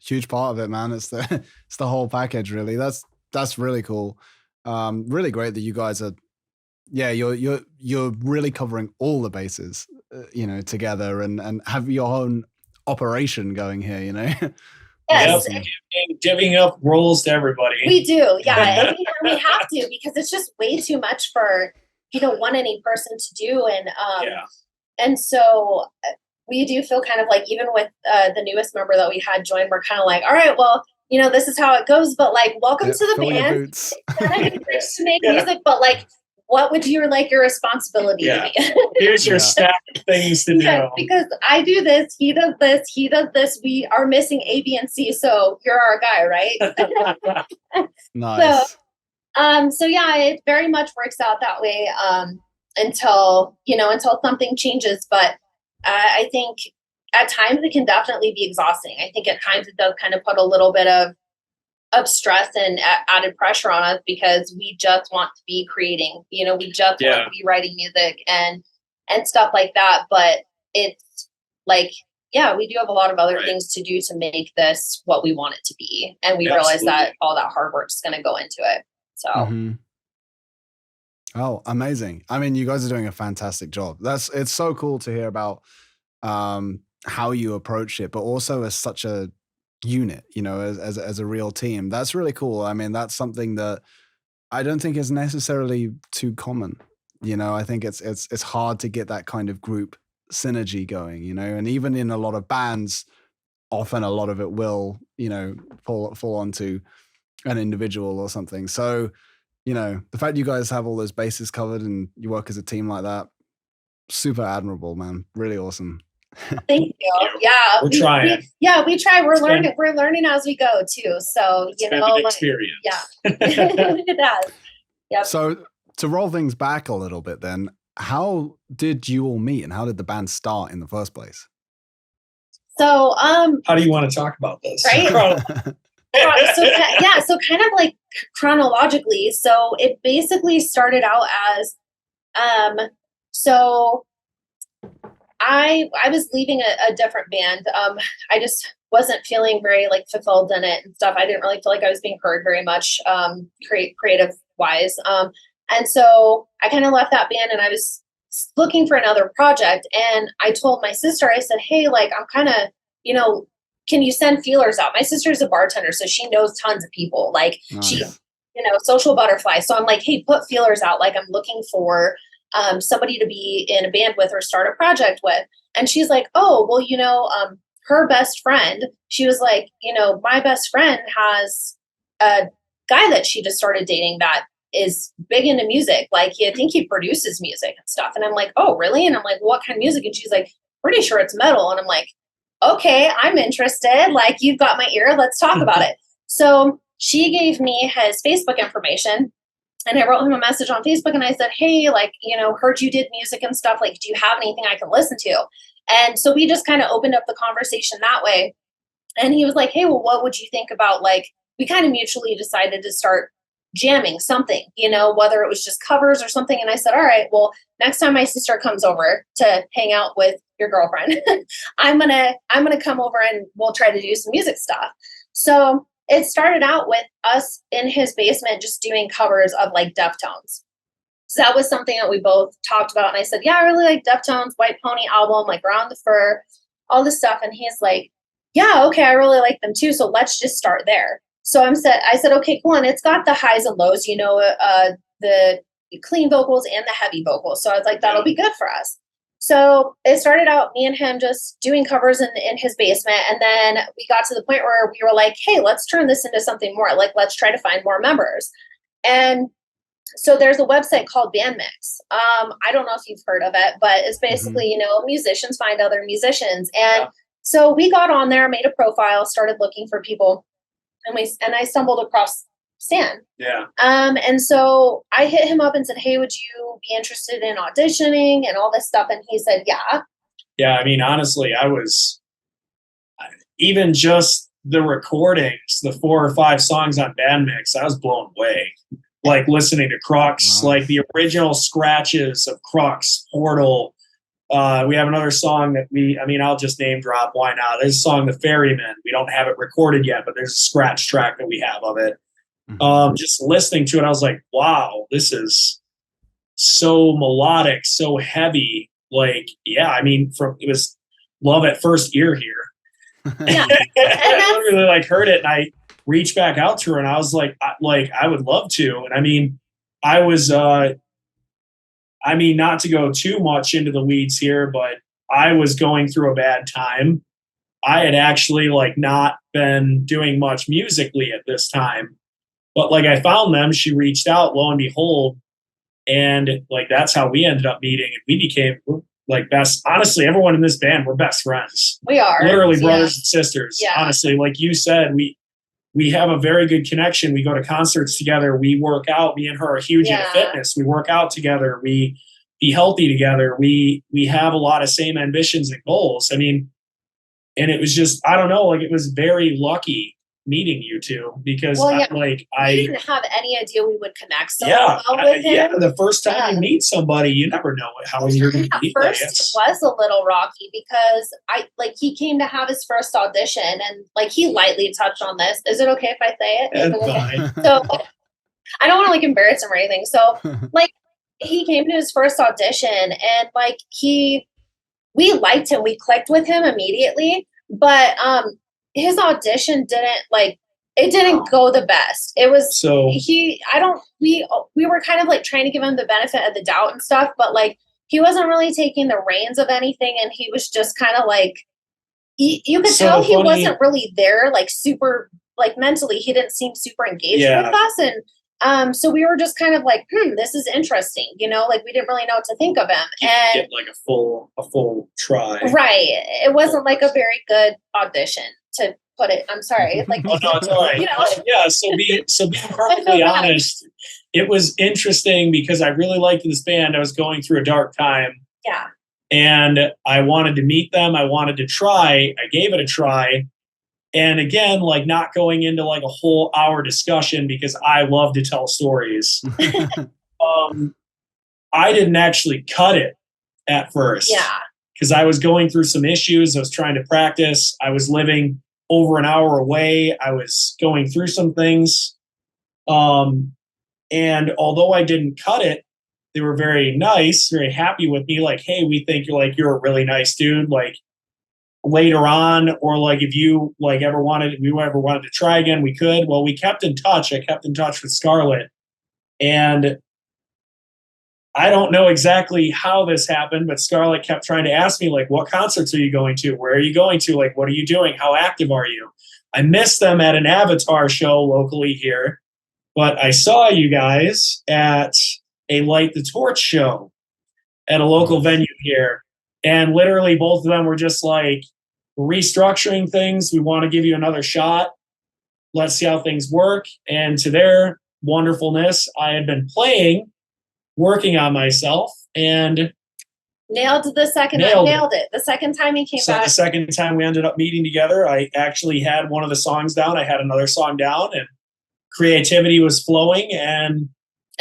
Huge part of it, man. It's the whole package, really. That's really cool. Really great that you guys are, you're really covering all the bases, together and have your own operation going here, Yes. Divvying up roles to everybody. We do, and we have to, because it's just way too much for one any person to do, and so we do feel kind of like, even with the newest member that we had join, we're kind of like, all right, well, this is how it goes, but like, welcome to the band. It's to make music, but like, what would you like your responsibility to be? Here's your stack of things to do. Because I do this, he does this. We are missing A, B, and C, so you're our guy, right? Nice. So it very much works out that way until something changes. But I think at times it can definitely be exhausting. I think at times it does kind of put a little bit of stress and added pressure on us, because we just want to be creating, we just want to be writing music and stuff like that. But it's like, we do have a lot of other things to do to make this what we want it to be. And we realize that all that hard work is going to go into it. So. Oh, amazing. I mean, you guys are doing a fantastic job. It's so cool to hear about how you approach it, but also as such a unit, as a real team. That's really cool. I mean, that's something that I don't think is necessarily too common. I think it's hard to get that kind of group synergy going, and even in a lot of bands, often a lot of it will, fall onto an individual or something. So, the fact you guys have all those bases covered and you work as a team like that, super admirable, man. Really awesome. Thank you. Yeah, we're trying. We try. We're learning. We're learning as we go too. So it's been an experience. It does. Yep. So to roll things back a little bit, then, how did you all meet, and how did the band start in the first place? So how do you want to talk about this? Right. So kind of like chronologically. So it basically started out as so. I was leaving a different band. I just wasn't feeling very like fulfilled in it and stuff. I didn't really feel like I was being heard very much, creative wise. And so I kind of left that band and I was looking for another project. And I told my sister, I said, hey, like, I'm kind of, can you send feelers out? My sister's a bartender, so she knows tons of people. Like she's, social butterfly. So I'm like, hey, put feelers out. Like, I'm looking for somebody to be in a band with or start a project with. And she's like, oh, well, her best friend, she was like, my best friend has a guy that she just started dating that is big into music. Like, I think he produces music and stuff. And I'm like, oh, really? And I'm like, what kind of music? And she's like, pretty sure it's metal. And I'm like, okay, I'm interested. Like, you've got my ear. Let's talk about it. So she gave me his Facebook information. And I wrote him a message on Facebook and I said, hey, like, heard you did music and stuff. Like, do you have anything I can listen to? And so we just kind of opened up the conversation that way. And he was like, hey, well, what would you think about, like, we kind of mutually decided to start jamming something, whether it was just covers or something. And I said, all right, well, next time my sister comes over to hang out with your girlfriend, I'm going to come over and we'll try to do some music stuff. So it started out with us in his basement just doing covers of like Deftones. So that was something that we both talked about. And I said, yeah, I really like Deftones, White Pony album, like Around the Fur, all this stuff. And he's like, yeah, okay, I really like them too. So let's just start there. So I said, okay, cool. And it's got the highs and lows, you know, the clean vocals and the heavy vocals. So I was like, that'll be good for us. So it started out me and him just doing covers in his basement. And then we got to the point where we were like, hey, let's turn this into something more. Like, let's try to find more members. And so there's a website called Bandmix. I don't know if you've heard of it, but it's basically, you know, musicians find other musicians. And so we got on there, made a profile, started looking for people, and I stumbled across Stan. Yeah. And so I hit him up and said, hey, would you be interested in auditioning and all this stuff? And he said, yeah. Yeah. I mean, honestly, I was even just the recordings, the 4 or 5 songs on Bandmix, I was blown away. Like listening to Crux, like the original scratches of Crux, Portal. We have another song that I'll just name drop. Why not? There's a song, The Ferryman. We don't have it recorded yet, but there's a scratch track that we have of it. Just listening to it, I was like, wow, this is so melodic, so heavy. Like, yeah, I mean, it was love at first ear here. Yeah. I literally like heard it, and I reached back out to her, and I was like, I would love to. And I mean, I was, not to go too much into the weeds here, but I was going through a bad time. I had actually like not been doing much musically at this time, but like I found them, she reached out, lo and behold. And like, that's how we ended up meeting. And we became like best, honestly, everyone in this band, we're best friends. We are literally brothers and sisters. Yeah. Honestly, like you said, we have a very good connection. We go to concerts together. We work out. Me and her are huge into fitness. We work out together. We be healthy together. We have a lot of same ambitions and goals. I mean, and it was just, I don't know, like it was very lucky meeting you two because I didn't have any idea we would connect so well with him. Yeah, the first time you meet somebody, you never know how you're going to be. At first, it was a little rocky because he came to have his first audition and like he lightly touched on this. Is it okay if I say it? It's fine. So I don't want to like embarrass him or anything. So like he came to his first audition and like we liked him. We clicked with him immediately, but his audition didn't go the best. It was we were kind of like trying to give him the benefit of the doubt and stuff, but like he wasn't really taking the reins of anything, and he was just kind of like you could tell he wasn't really there, like super like mentally he didn't seem super engaged with us. And so we were just kind of like, this is interesting, you know, like we didn't really know what to think of him. And get like a full try. Right. It wasn't like a very good audition, to put it. I'm sorry. Like, oh no, it's all right. You know? Yeah. So being perfectly honest, it was interesting because I really liked this band. I was going through a dark time. Yeah. And I wanted to meet them. I wanted to try. I gave it a try. And again, like not going into like a whole hour discussion because I love to tell stories. I didn't actually cut it at first. Yeah. Because I was going through some issues. I was trying to practice. I was living over an hour away. I was going through some things. And although I didn't cut it, they were very nice, very happy with me. Like, hey, we think you're a really nice dude. Like later on, or like if you like ever wanted to try again, we could. Well, we kept in touch. I kept in touch with Scarlette. And I don't know exactly how this happened, but Scarlette kept trying to ask me, like, what concerts are you going to? Where are you going to? Like, what are you doing? How active are you? I missed them at an Avatar show locally here, but I saw you guys at a Light the Torch show at a local venue here. And literally both of them were just like, restructuring things. We want to give you another shot. Let's see how things work. And to their wonderfulness, I had been working on myself, and nailed it. The second time he came back. The second time we ended up meeting together, I actually had one of the songs down. I had another song down, and creativity was flowing. And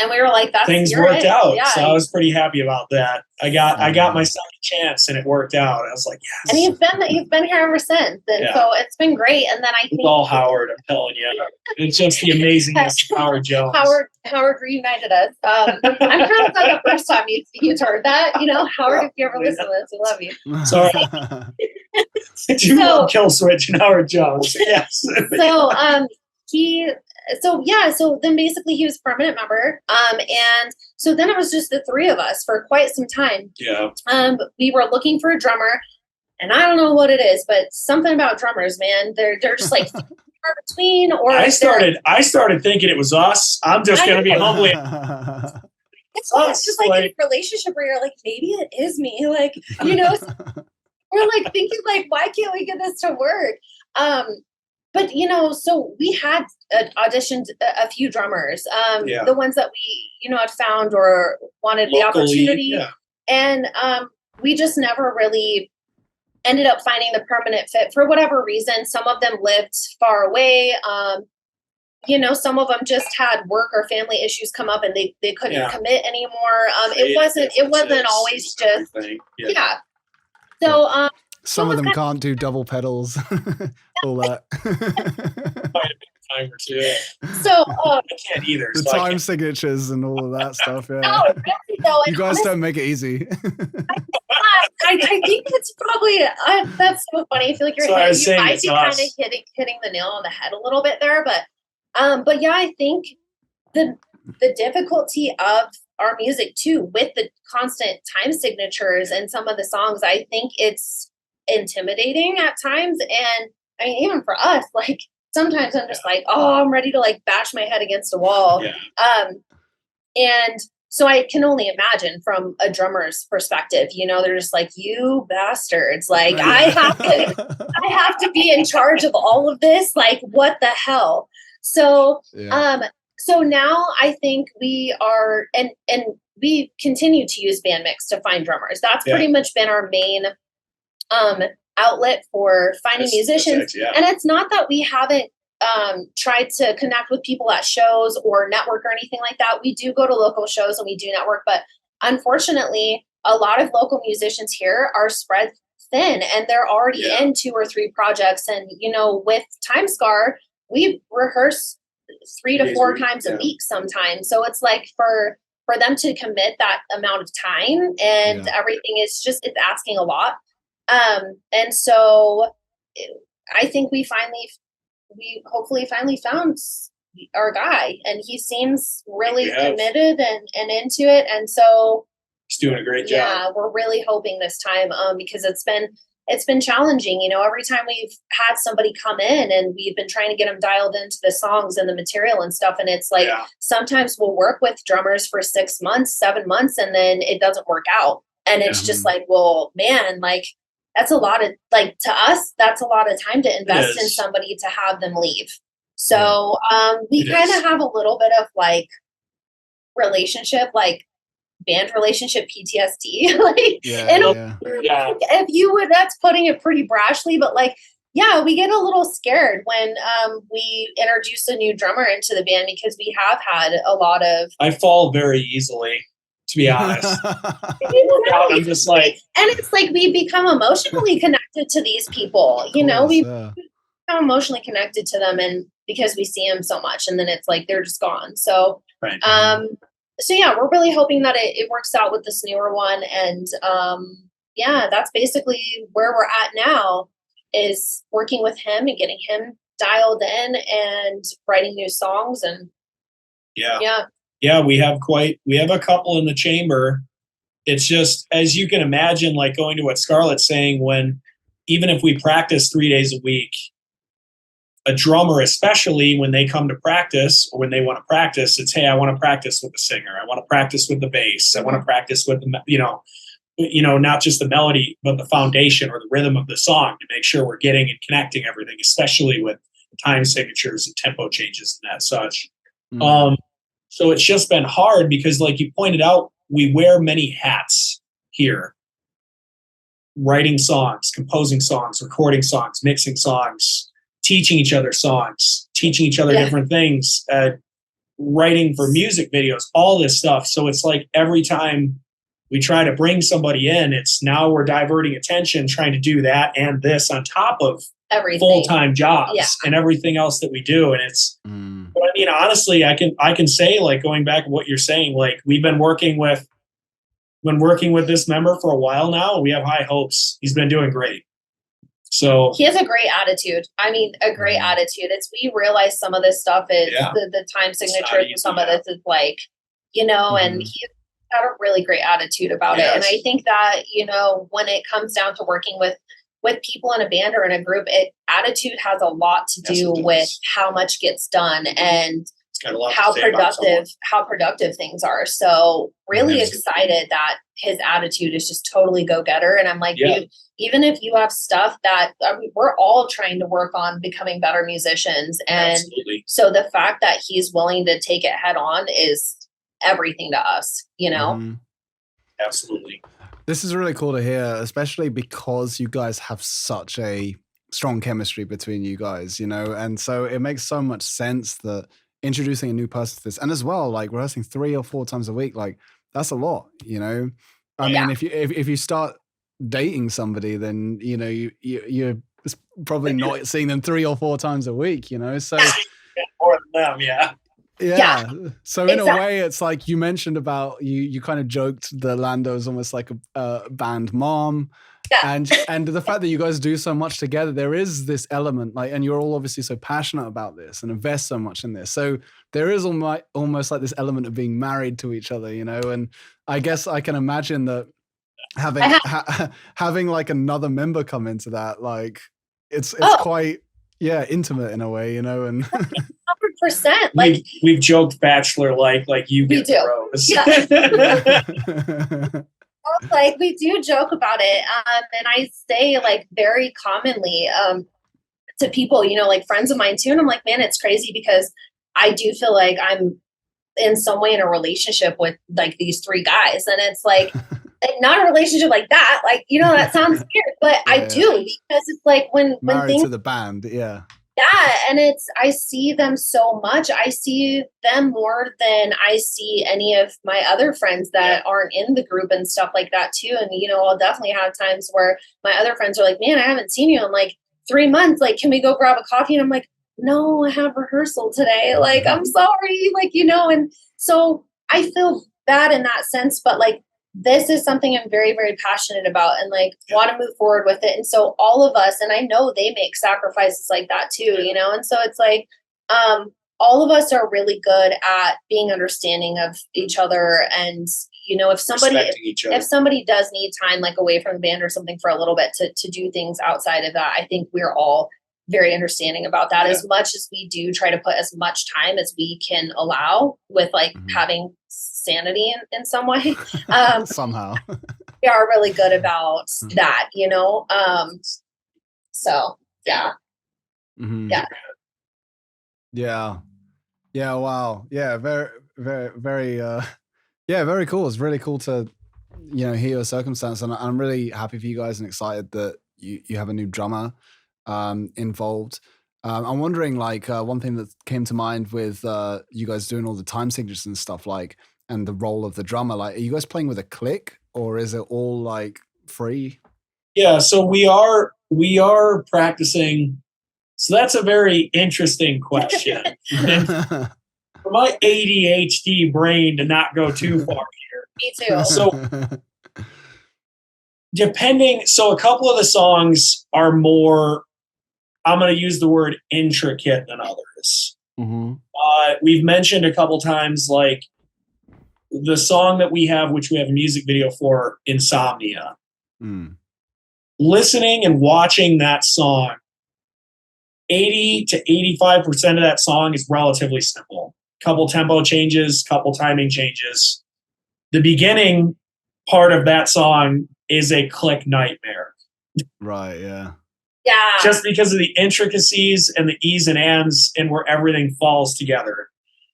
And we were like, things worked out. Yeah. So I was pretty happy about that. I got my second chance and it worked out. I was like, yes. And he's been here ever since. And so it's been great. And then I think it's all Howard, I'm telling you. It's just the amazingness of Howard Jones. Howard reunited us. I'm sure that's not the first time you've heard that. Howard, if you ever listen to this, we love you. Sorry. You love Kill Switch and Howard Jones. Yes. So then basically he was a permanent member. And so then it was just the three of us for quite some time. Yeah. We were looking for a drummer, and I don't know what it is, but something about drummers, man, they're just like far between. Or I started thinking it was us. I'm just going to be humbly. It's just like a relationship where you're like, maybe it is me. Like, we're like thinking like, why can't we get this to work? But, so we had auditioned a few drummers, the ones that we, had found or wanted locally, the opportunity. Yeah. And we just never really ended up finding the permanent fit for whatever reason. Some of them lived far away. Some of them just had work or family issues come up and they couldn't commit anymore. It wasn't always just, So, some of them can't do double pedals, all that. Time or two. So I can't either. The time signatures and all of that stuff. Yeah. No, really though, you guys don't make it easy. I think it's probably that's so funny. I feel like you might be kind of hitting the nail on the head a little bit there, but yeah, I think the difficulty of our music too, with the constant time signatures and some of the songs, I think it's intimidating at times. And I mean, even for us, like sometimes I'm just like, oh, I'm ready to like bash my head against a wall. Yeah. And so I can only imagine from a drummer's perspective, they're just like, you bastards. Like I have to be in charge of all of this. Like, what the hell? So, so now I think we are, and we continue to use Bandmix to find drummers. That's pretty much been our main outlet for finding musicians. And it's not that we haven't tried to connect with people at shows or network or anything like that. We do go to local shows and we do network, but unfortunately, a lot of local musicians here are spread thin and they're already in 2 or 3 projects. And, with TimeScar, we rehearse 3 to 4 times a week sometimes. So it's like for them to commit that amount of time and everything is just, it's asking a lot. And so I think we hopefully finally found our guy, and he seems really committed and into it. And so he's doing a great job. Yeah, we're really hoping this time, because it's been challenging. Every time we've had somebody come in and we've been trying to get them dialed into the songs and the material and stuff. And it's like, sometimes we'll work with drummers for 6 months, 7 months, and then it doesn't work out. And it's just like, well, man, like, that's a lot of, like, to us, that's a lot of time to invest in somebody to have them leave. So we kind of have a little bit of like relationship, like band relationship PTSD. Like, if you would, that's putting it pretty brashly, but like, yeah, we get a little scared when we introduce a new drummer into the band because we have had a lot of. I fall very easily, to be honest. I'm just like, and it's like we become emotionally connected to these people. We become emotionally connected to them, and because we see them so much, and then it's like they're just gone. So, so yeah, we're really hoping that it works out with this newer one, and that's basically where we're at now, is working with him and getting him dialed in and writing new songs, and yeah, we have a couple in the chamber. It's just, as you can imagine, like going to what Scarlett's saying, even if we practice 3 days a week, a drummer, especially when they come to practice or when they want to practice, it's, hey, I want to practice with the singer. I want to practice with the bass. I want to practice with the, not just the melody, but the foundation or the rhythm of the song to make sure we're getting and connecting everything, especially with time signatures and tempo changes and that such. So it's just been hard because, like you pointed out, we wear many hats here. Writing songs, composing songs, recording songs, mixing songs, teaching each other songs, teaching each other different things. writing for music videos, all this stuff. So it's like every time we try to bring somebody in, it's now we're diverting attention, trying to do that and this on top of everything, full-time jobs and everything else that we do. And it's, but I mean, honestly, I can say, like, going back to what you're saying, like, we've been working with this member for a while now, and we have high hopes. He's been doing great. So he has a great attitude. I mean, a great attitude. It's, we realize some of this stuff is the time signatures and some of this is like, you know, and he's got a really great attitude about it. And I think that, you know, when it comes down to working with people in a band or in a group, attitude has a lot to do with how much gets done and how productive things are. So really excited that his attitude is just totally go-getter. And I'm like, dude, even if you have stuff that we're all trying to work on becoming better musicians. And so the fact that he's willing to take it head on is everything to us, you know? Absolutely. This is really cool to hear, especially because you guys have such a strong chemistry between you guys, you know? And so it makes so much sense that introducing a new person to this, and as well, like rehearsing 3 or 4 times a week, like that's a lot, you know? I mean, if you start dating somebody, then, you know, you're probably not seeing them 3 or 4 times a week, you know? So more than them, Yeah. So in a way, it's like you mentioned about you kind of joked that Lando's almost like a band mom. And the fact that you guys do so much together, there is this element, like, and you're all obviously so passionate about this and invest so much in this. So there is almost like this element of being married to each other, you know? And I guess I can imagine that having like another member come into that, like it's quite, intimate in a way, you know? And 100%. Like we've joked bachelor like you get the rose. Like we do joke about it, and I say like very commonly to people, you know, like friends of mine too, and I'm like, man, it's crazy because I do feel like I'm in some way in a relationship with like these 3 guys, and it's like not a relationship like that, like, you know, that sounds weird, but I do, because it's like when things to the band, and it's, I see them so much. I see them more than I see any of my other friends that aren't in the group and stuff like that too. And, you know, I'll definitely have times where my other friends are like, man, I haven't seen you in like 3 months. Like, can we go grab a coffee? And I'm like, no, I have rehearsal today. Like, I'm sorry. Like, you know, and so I feel bad in that sense, but like, this is something I'm very, very passionate about and like want to move forward with it. And so all of us, and I know they make sacrifices like that too, you know? And so it's like, all of us are really good at being understanding of each other. And, you know, if somebody does need time, like away from the band or something for a little bit to do things outside of that, I think we're all very understanding about that, as much as we do try to put as much time as we can allow with like having sanity in some way. Somehow. We are really good about that, you know? So yeah. Yeah. Wow. Yeah. Very, very, very, very cool. It's really cool to, you know, hear your circumstance. And I'm really happy for you guys and excited that you have a new drummer involved. I'm wondering, like, one thing that came to mind with you guys doing all the time signatures and stuff, like, and the role of the drummer, like, are you guys playing with a click or is it all like free? Yeah, so we are practicing. So that's a very interesting question. For my ADHD brain to not go too far here. Me too. So so a couple of the songs are more, I'm going to use the word intricate than others. We've mentioned a couple times, like the song that we have, which we have a music video for, Insomnia. Listening and watching that song, 80 to 85% of that song is relatively simple. Couple tempo changes, couple timing changes. The beginning part of that song is a click nightmare. Right, yeah. Yeah. Just because of the intricacies and the e's and ands and where everything falls together.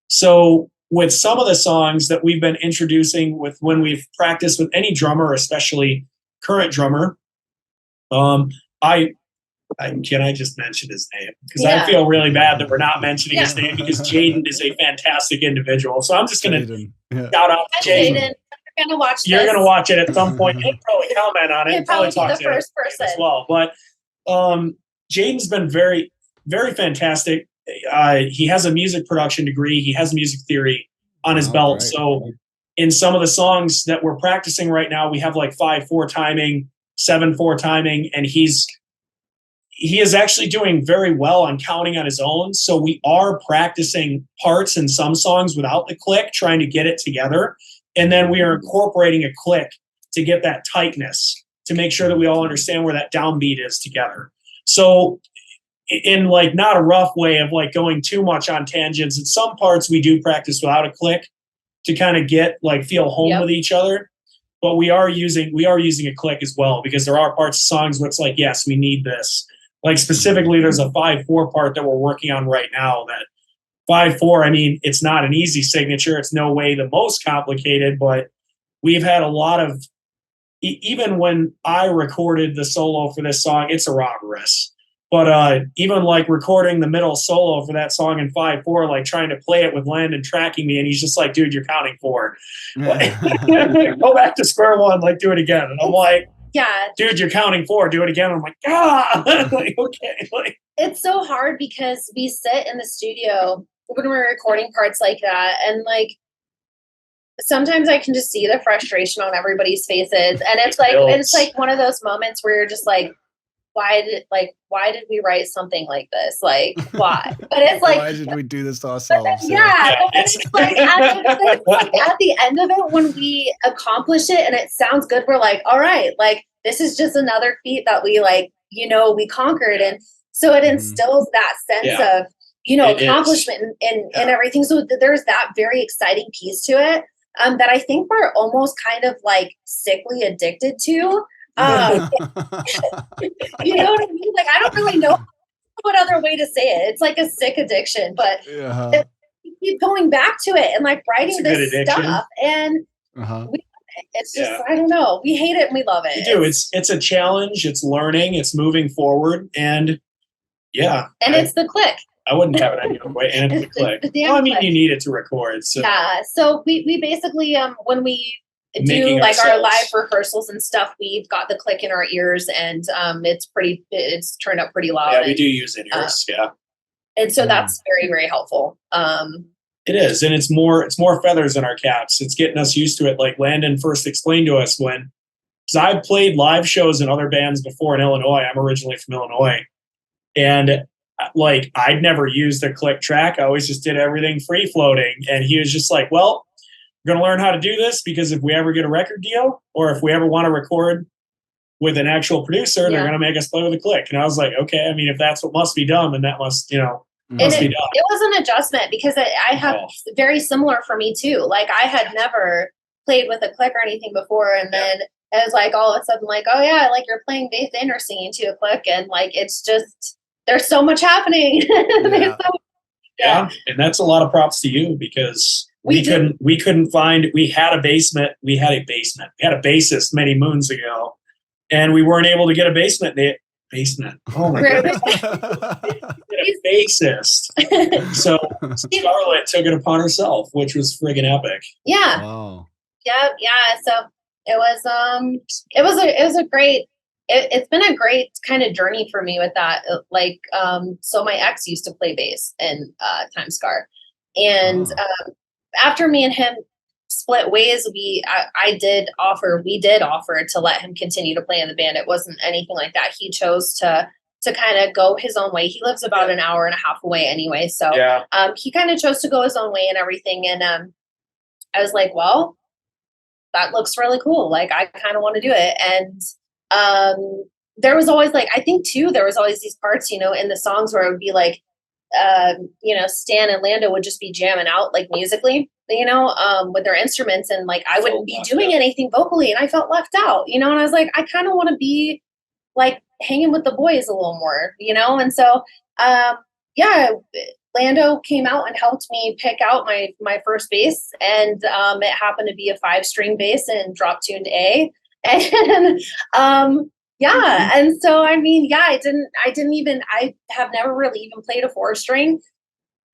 So with some of the songs that we've been introducing with when we've practiced with any drummer, especially current drummer, I Can I just mention his name? Because I feel really bad that we're not mentioning his name, because Jaden is a fantastic individual. So I'm just going to shout out to Jaden. You're going to watch this. You're going to watch it at some point. He'll probably comment on it. He'll probably talk be the first person as well. But Jaden's been very, very fantastic. He has a music production degree. He has music theory on his belt. Great. So in some of the songs that we're practicing right now, we have like 5/4 timing, 7/4 timing, and he is actually doing very well on counting on his own. So we are practicing parts in some songs without the click, trying to get it together. And then we are incorporating a click to get that tightness, to make sure that we all understand where that downbeat is together. So in like not a rough way of like going too much on tangents, in some parts we do practice without a click to kind of get like feel home with each other. But we are using a click as well, because there are parts of songs where it's like, yes, we need this. Like specifically, there's a 5/4 part that we're working on right now. That 5/4, I mean, it's not an easy signature. It's no way the most complicated, but we've had a lot of, even when I recorded the solo for this song, it's a robberous. But even like recording the middle solo for that song in 5/4, like trying to play it with Landon tracking me, and he's just like, dude, you're counting 4. Go back to square one, like do it again. And I'm like, dude, you're counting 4, do it again. I'm like, like, okay. Like, it's so hard because we sit in the studio when we're recording parts like that, and like sometimes I can just see the frustration on everybody's faces, and it's like one of those moments where you're just like, why did we write something like this? Like, why? But it's like, why did we do this to ourselves? It's like at the end of it, when we accomplish it and it sounds good, we're like, all right, like this is just another feat that we like, we conquered. And so it instills that sense of, accomplishment and everything. So there's that very exciting piece to it that I think we're almost kind of like sickly addicted to. You know what I mean? Like, I don't really know what other way to say it. It's like a sick addiction, but we keep going back to it and like writing this stuff, and it's just I don't know. We hate it and we love it. We do. It's a challenge. It's learning. It's moving forward, and it's the click. I wouldn't have it any other way. And it's the click. Well, I mean, you need it to record. So. Yeah. So we basically when we do like our live rehearsals and stuff, we've got the click in our ears, and it's turned up pretty loud. Yeah, we do use in ears. And so that's very, very helpful. It is, and it's more feathers in our caps. It's getting us used to it. Like Landon first explained to us because I've played live shows in other bands before in Illinois. I'm originally from Illinois, and like I'd never used a click track. I always just did everything free floating, and he was just like, well, we're going to learn how to do this, because if we ever get a record deal, or if we ever want to record with an actual producer, they're going to make us play with a click. And I was like, okay, I mean, if that's what must be done, then that must be done. It was an adjustment, because I have very similar for me too. Like I had never played with a click or anything before. And then it was like, all of a sudden, like, oh yeah, like you're playing bass and you're singing to a click. And like, it's just, there's so much happening. And that's a lot of props to you, because we couldn't find, we had a bassist many moons ago, and we weren't able to get a basement. Oh my god. A bassist. So Scarlette took it upon herself, which was friggin' epic. Yeah. Wow. Yeah. So it was a great, it's been a great kind of journey for me with that. Like, so my ex used to play bass in TimeScar, and after me and him split ways, we did offer to let him continue to play in the band. It wasn't anything like that. He chose to kind of go his own way. He lives about an hour and a half away anyway. So he kind of chose to go his own way and everything. And I was like, well, that looks really cool. Like, I kind of want to do it. And there was always like, I think too, there was always these parts, in the songs where it would be like, Stan and Lando would just be jamming out like musically, with their instruments, and like I wouldn't be doing anything vocally, and I felt left out, and I was like, I kind of want to be like hanging with the boys a little more, and so Lando came out and helped me pick out my first bass, and it happened to be a 5-string bass and drop tuned A, and Yeah. And so, I mean, yeah, I have never really even played a 4-string.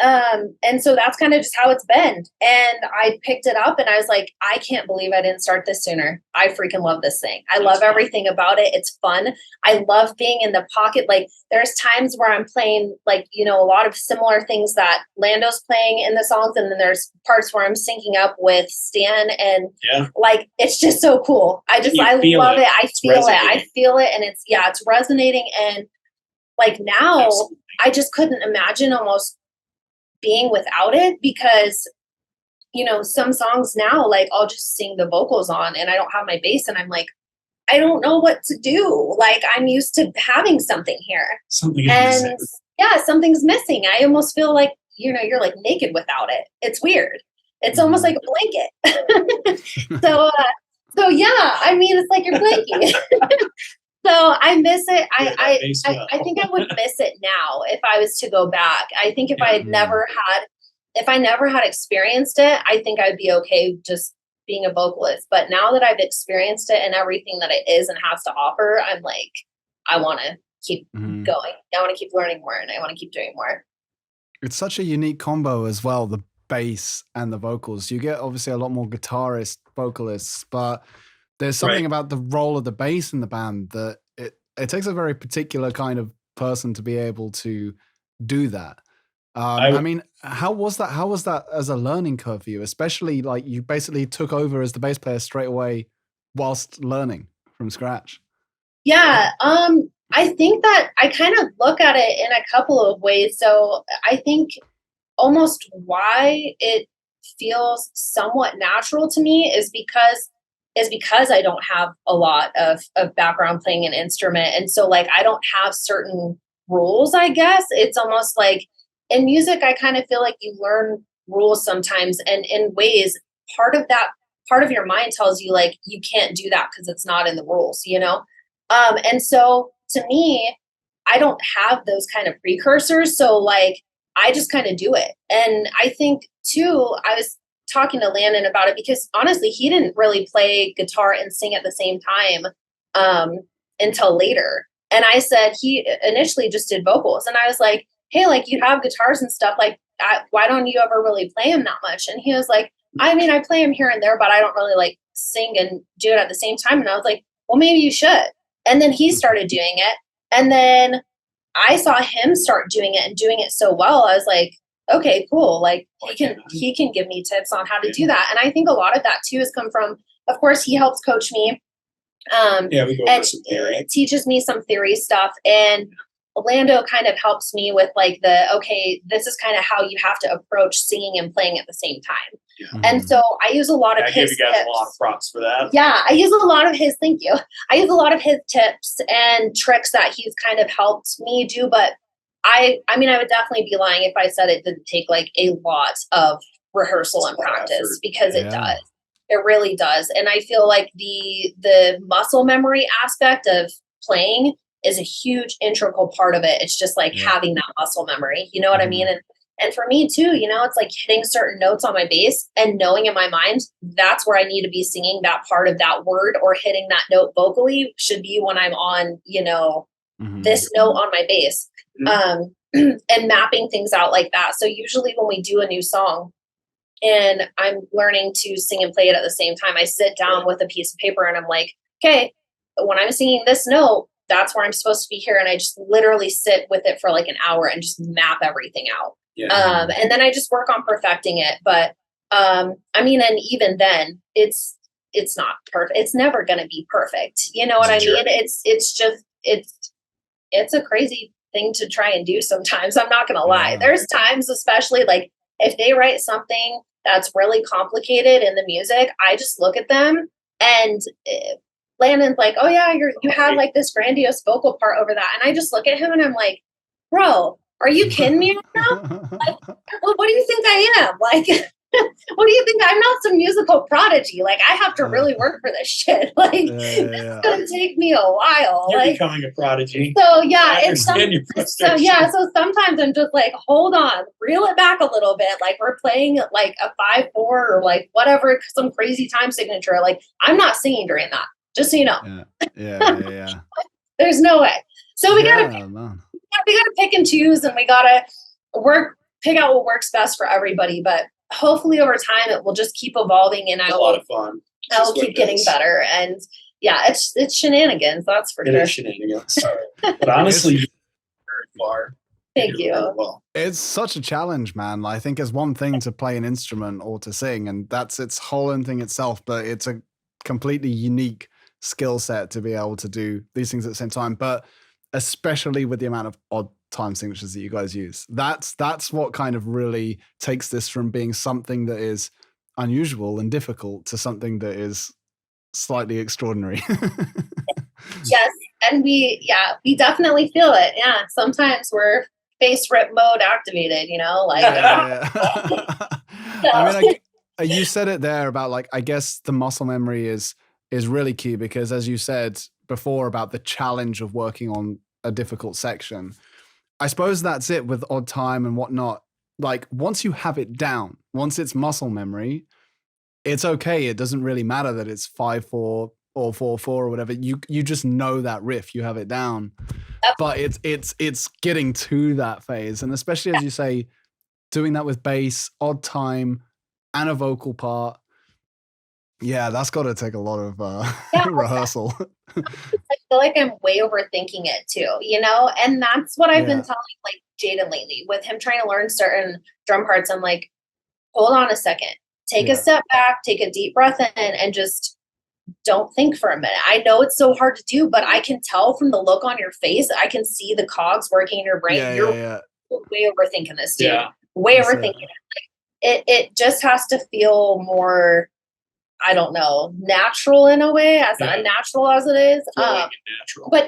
And so that's kind of just how it's been. And I picked it up and I was like, I can't believe I didn't start this sooner. I freaking love this thing. I love everything about it. It's fun. I love being in the pocket. Like there's times where I'm playing like, a lot of similar things that Lando's playing in the songs. And then there's parts where I'm syncing up with Stan and like, it's just so cool. I love it. I feel it. And it's resonating. And like now I just couldn't imagine almost being without it because some songs now like I'll just sing the vocals on and I don't have my bass and I'm like I don't know what to do, like I'm used to having something here, something's missing. I almost feel like you're like naked without it. It's weird. It's almost like a blanket. so yeah, I mean it's like you're blanking. So I miss it. I think I would miss it now if I was to go back. I think if I never had experienced it, I think I'd be okay just being a vocalist. But now that I've experienced it and everything that it is and has to offer, I'm like, I want to keep going. I want to keep learning more and I want to keep doing more. It's such a unique combo as well, the bass and the vocals. You get obviously a lot more guitarist vocalists, but there's something about the role of the bass in the band that it takes a very particular kind of person to be able to do that. I mean, how was that? How was that as a learning curve for you? Especially like you basically took over as the bass player straight away whilst learning from scratch. Yeah. I think that I kind of look at it in a couple of ways. So I think almost why it feels somewhat natural to me is because I don't have a lot of background playing an instrument. And so like, I don't have certain rules, I guess. It's almost like in music, I kind of feel like you learn rules sometimes. And in ways, part of your mind tells you like, you can't do that because it's not in the rules, And so to me, I don't have those kind of precursors. So like, I just kind of do it. And I think too, I was talking to Landon about it because honestly, he didn't really play guitar and sing at the same time until later. And I said he initially just did vocals. And I was like, hey, like you have guitars and stuff, like why don't you ever really play them that much? And he was like, I mean, I play them here and there, but I don't really like sing and do it at the same time. And I was like, well, maybe you should. And then he started doing it. And then I saw him start doing it and doing it so well. I was like, okay, cool. Like he can give me tips on how to do that. And I think a lot of that too has come from, of course, he helps coach me. We go over some theory. Teaches me some theory stuff. And Orlando kind of helps me with like this is kind of how you have to approach singing and playing at the same time. Yeah. And so I use a lot of his tips. I give you guys a lot of props for that. Yeah, I use a lot of his, thank you. I use a lot of his tips and tricks that he's kind of helped me do. But I mean, I would definitely be lying if I said it didn't take like a lot of rehearsal and practice because it does. It really does. And I feel like the muscle memory aspect of playing is a huge integral part of it. It's just like having that muscle memory, you know what I mean? And for me too, it's like hitting certain notes on my bass and knowing in my mind, that's where I need to be singing that part of that word or hitting that note vocally should be when I'm on, this note on my bass, and mapping things out like that. So usually when we do a new song and I'm learning to sing and play it at the same time, I sit down with a piece of paper and I'm like, okay, when I'm singing this note, that's where I'm supposed to be here. And I just literally sit with it for like an hour and just map everything out. Yeah. And then I just work on perfecting it. But I mean, and even then it's not perfect. It's never going to be perfect. You know what I mean? It's a crazy thing to try and do sometimes. I'm not going to lie. There's times, especially like if they write something that's really complicated in the music, I just look at them and Landon's like, oh yeah, you have like this grandiose vocal part over that. And I just look at him and I'm like, bro, are you kidding me right now? Like, what do you think I am? Like, what do you think? I'm not some musical prodigy. Like, I have to really work for this shit. Like, it's going to take me a while. You're like, becoming a prodigy. So yeah, so sometimes I'm just like, hold on, reel it back a little bit. Like we're playing like a 5/4 or like whatever, some crazy time signature. Like I'm not singing during that. Just so you know. Yeah. There's no way. So we gotta pick and choose, and we gotta pick out what works best for everybody. But hopefully over time it will just keep evolving, and a lot of fun. I will keep getting better. And yeah, it's shenanigans, that's for sure. It is shenanigans. But honestly, you're very far. Thank you. Well. It's such a challenge, man. I think it's one thing to play an instrument or to sing, and that's its whole own thing itself, but it's a completely unique skill set to be able to do these things at the same time. But especially with the amount of odd time signatures that you guys use, that's what kind of really takes this from being something that is unusual and difficult to something that is slightly extraordinary. Yes, and we definitely feel it. Yeah, sometimes we're face rip mode activated, like I mean, you said it there about, like, I guess the muscle memory is really key, because as you said before about the challenge of working on a difficult section, I suppose that's it with odd time and whatnot. Like, once you have it down, once it's muscle memory, it's okay. It doesn't really matter that it's 5/4 or 4/4 or whatever. You just know that riff, you have it down. But it's getting to that phase, and especially as you say, doing that with bass, odd time, and a vocal part. Yeah, that's got to take a lot of rehearsal. I feel like I'm way overthinking it too, and that's what I've been telling like Jaden lately with him trying to learn certain drum parts. I'm like, hold on a second, take a step back, take a deep breath in, and just don't think for a minute. I know it's so hard to do, but I can tell from the look on your face, I can see the cogs working in your brain. You're way overthinking this, dude. Yeah. Way overthinking it. It just has to feel more, I don't know, natural in a way, as unnatural as it is. But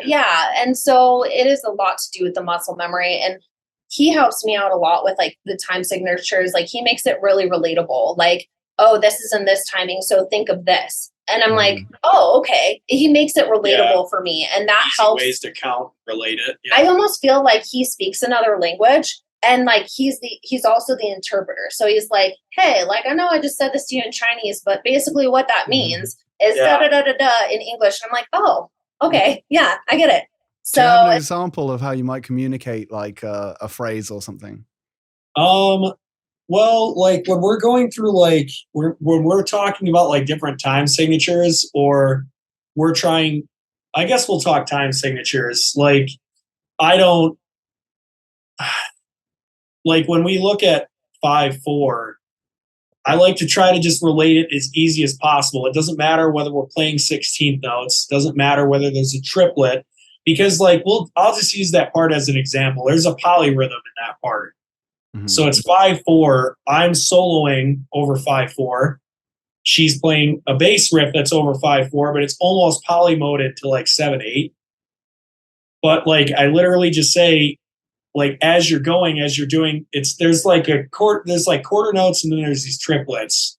and so it is a lot to do with the muscle memory, and he helps me out a lot with like the time signatures. Like, he makes it really relatable. Like, oh, this is in this timing, so think of this. And I'm like, oh, okay. He makes it relatable for me, and that helps. Ways to count, relate it. Yeah. I almost feel like he speaks another language, and like he's also the interpreter. So he's like, hey, like, I know I just said this to you in Chinese, but basically what that means is da da da da da in English. And I'm like, oh, okay, yeah, I get it. So, do you have an example of how you might communicate like a phrase or something? Well, like when we're going through, like when we're talking about like different time signatures, or we're trying, I guess we'll talk time signatures. Like, I don't, like when we look at 5/4, I like to try to just relate it as easy as possible. It doesn't matter whether we're playing 16th notes, doesn't matter whether there's a triplet, because like I'll just use that part as an example. There's a polyrhythm in that part. So it's 5/4. I'm soloing over 5/4. She's playing a bass riff that's over 5/4, but it's almost polymoded to like 7/8. But like I literally just say, like as you're doing, there's like quarter notes, and then there's these triplets.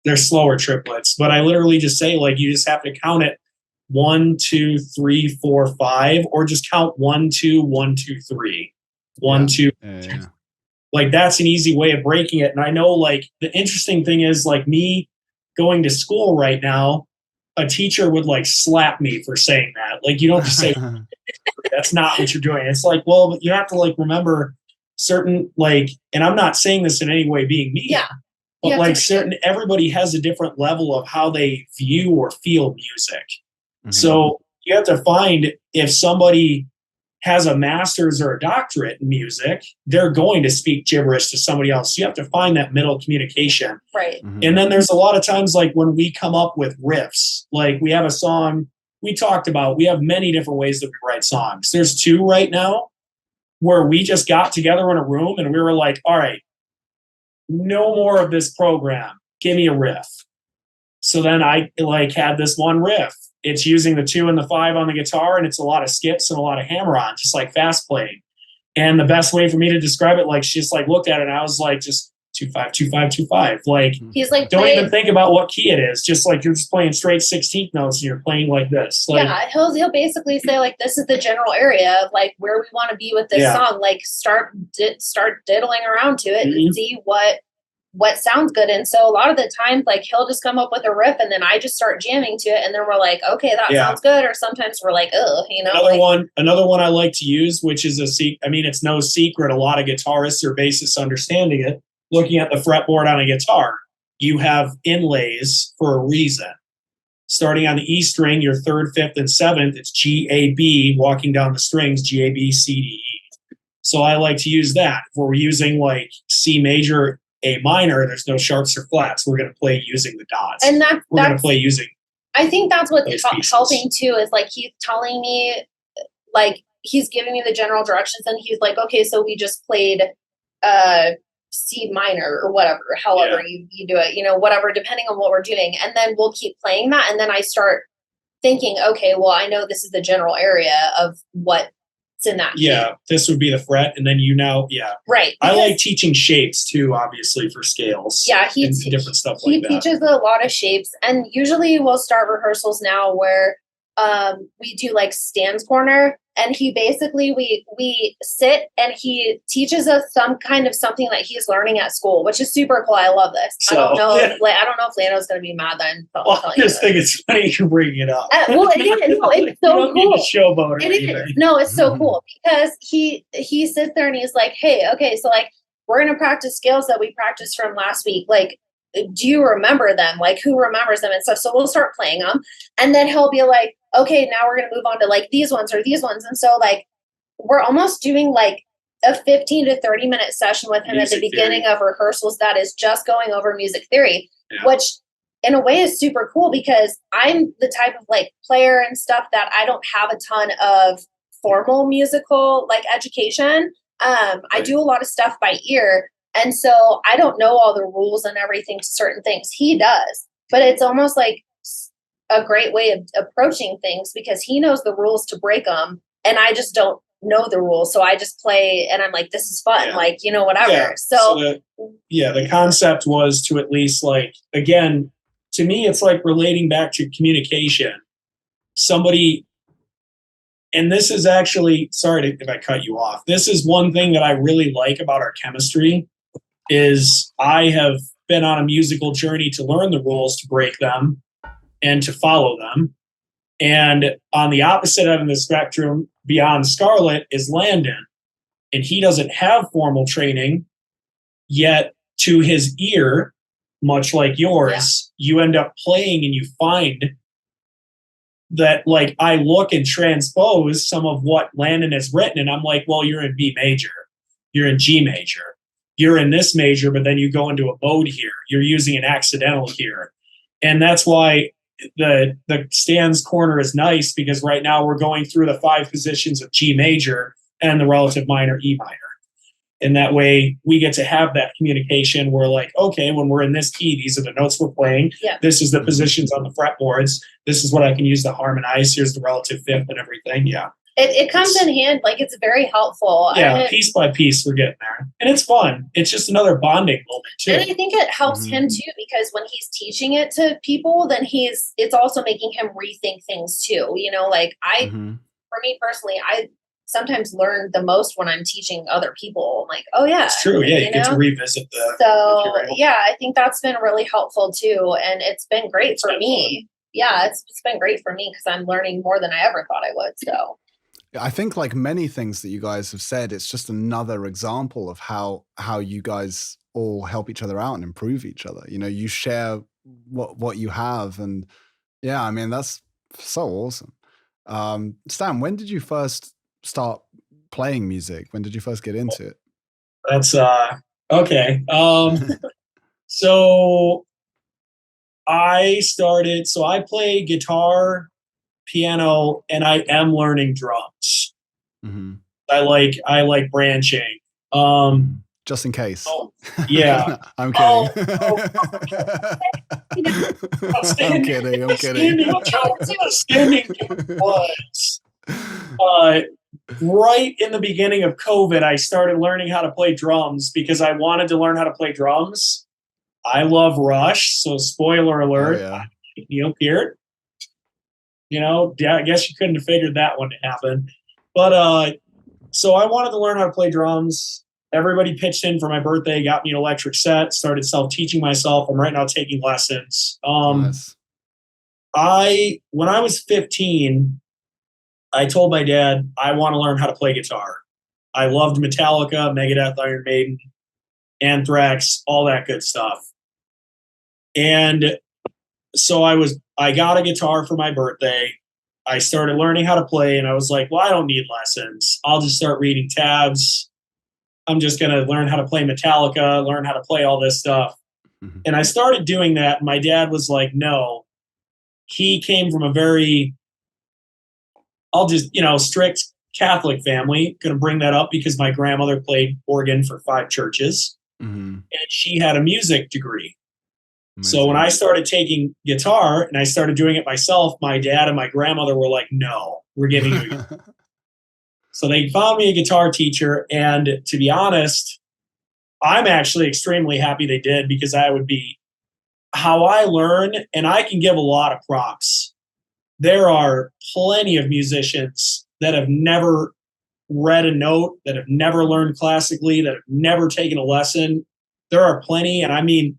They're slower triplets, but I literally just say, like, you just have to count it 1, 2, 3, 4, 5, or just count 1, 2, 1, 2, 3, 1, 2. Like, that's an easy way of breaking it. And I know, like, the interesting thing is, like, me going to school right now, a teacher would, like, slap me for saying that. Like, you don't just say, that's not what you're doing. It's like, well, you have to, like, remember certain, like, and I'm not saying this in any way being mean. Yeah. But, like, everybody has a different level of how they view or feel music. So you have to find, if somebody has a master's or a doctorate in music, they're going to speak gibberish to somebody else. You have to find that middle communication. Right. And then there's a lot of times, like when we come up with riffs, like we have a song we talked about, we have many different ways that we write songs. There's 2 right now where we just got together in a room and we were like, all right, no more of this program. Give me a riff. So then I like had this one riff. It's using the 2 and the 5 on the guitar, and it's a lot of skips and a lot of hammer-on, just like fast playing. And the best way for me to describe it, like, she just like looked at it, and I was like, just 2/5, 2/5, 2/5. Like, he's like, don't even think about what key it is. Just like you're just playing straight 16th notes, and you're playing like this. Like, yeah, he'll basically say, like, this is the general area of like where we want to be with this song. Like, start diddling around to it and see what what sounds good. And so a lot of the times, like, he'll just come up with a riff and then I just start jamming to it. And then we're like, okay, that sounds good. Or sometimes we're like, oh, you know. Another one I like to use, which is it's no secret. A lot of guitarists or bassists understanding it. Looking at the fretboard on a guitar, you have inlays for a reason. Starting on the E string, your 3rd, 5th, and 7th, it's G, A, B, walking down the strings, G, A, B, C, D, E. So I like to use that. If we're using like C major, A minor, there's no sharps or flats. We're going to play using the dots. And we're going to play using. I think that's what's helping too, is like he's telling me, like he's giving me the general directions, and he's like, okay, so we just played C minor or whatever, however you do it, you know, whatever, depending on what we're doing. And then we'll keep playing that. And then I start thinking, okay, well, I know this is the general area of what's in that key. This would be the fret, and then right. I like teaching shapes too, obviously, for scales. He different stuff like that. He teaches a lot of shapes, and usually we'll start rehearsals now where we do like stands corner, and he basically we sit and he teaches us some kind of something that he's learning at school, which is super cool. I love this. I don't know if Lano's going to be mad that I'm telling I just think it's funny you bring it up. Well, it is. No, it's so cool. Showboat it is. No, it's so cool because he sits there and he's like, hey, okay, so like we're going to practice scales that we practiced from last week. Like, do you remember them? Like, who remembers them and stuff? So we'll start playing them, and then he'll be like, okay, now we're going to move on to like these ones or these ones. And so like, we're almost doing like a 15 to 30 minute session with him at the beginning of rehearsals that is just going over music theory, which in a way is super cool because I'm the type of like player and stuff that I don't have a ton of formal musical like education. I do a lot of stuff by ear. And so I don't know all the rules and everything to certain things. He does, but it's almost like a great way of approaching things because he knows the rules to break them. And I just don't know the rules. So I just play and I'm like, this is fun. Like, you know, whatever. The concept was to at least like, again, to me, it's like relating back to communication. Somebody, and this is actually, sorry if I cut you off. This is one thing that I really like about our chemistry is I have been on a musical journey to learn the rules, to break them, and to follow them. And on the opposite end of the spectrum, beyond Scarlette, is Landon. And he doesn't have formal training, yet to his ear, much like yours, you end up playing and you find that, like, I look and transpose some of what Landon has written, and I'm like, well, you're in B major, you're in G major, you're in this major, but then you go into a bode here, you're using an accidental here. And that's why the stands corner is nice, because right now we're going through the 5 positions of G major and the relative minor E minor. And that way we get to have that communication. We're like, okay, when we're in this key, these are the notes we're playing. This is the positions on the fretboards. This is what I can use to harmonize. Here's the relative fifth and everything. It comes in hand. Like, it's very helpful. Piece by piece, we're getting there. And it's fun. It's just another bonding moment, too. And I think it helps him, too, because when he's teaching it to people, then it's also making him rethink things, too. You know, like, for me personally, I sometimes learn the most when I'm teaching other people. I'm like, oh, yeah. It's true. Yeah, you get to revisit the material. I think that's been really helpful, too. And it's been great for me. Fun. Yeah, it's been great for me because I'm learning more than I ever thought I would, so... I think, like many things that you guys have said, it's just another example of how you guys all help each other out and improve each other. You know, you share what you have, and I mean, that's so awesome. Stan, when did you first start playing music? When did you first get into it? That's okay. So I play guitar, piano, and I am learning drums. I like branching. Just in case. I'm kidding. I'm kidding. Standing was right in the beginning of COVID. I started learning how to play drums because I wanted to learn how to play drums. I love Rush, so spoiler alert. Neil Peart. You know, I guess you couldn't have figured that one to happen. But so I wanted to learn how to play drums. everybody pitched in for my birthday, got me an electric set, started self-teaching myself. I'm right now taking lessons. Nice. When I was 15, I told my dad, I want to learn how to play guitar. I loved Metallica, Megadeth, Iron Maiden, Anthrax, all that good stuff. And so I got a guitar for my birthday. I started learning how to play, and I was like, well, I don't need lessons. I'll just start reading tabs. I'm just going to learn how to play Metallica, learn how to play all this stuff. Mm-hmm. And I started doing that. And my dad was like, no. He came from a very, strict Catholic family. Going to bring that up because my grandmother played organ for 5 churches. Mm-hmm. And she had a music degree. Amazing. So when I started taking guitar and I started doing it myself, my dad and my grandmother were like, no, we're giving you a guitar. So they found me a guitar teacher. And to be honest, I'm actually extremely happy they did, because how I learn, and I can give a lot of props. There are plenty of musicians that have never read a note, that have never learned classically, that have never taken a lesson. There are plenty. And I mean,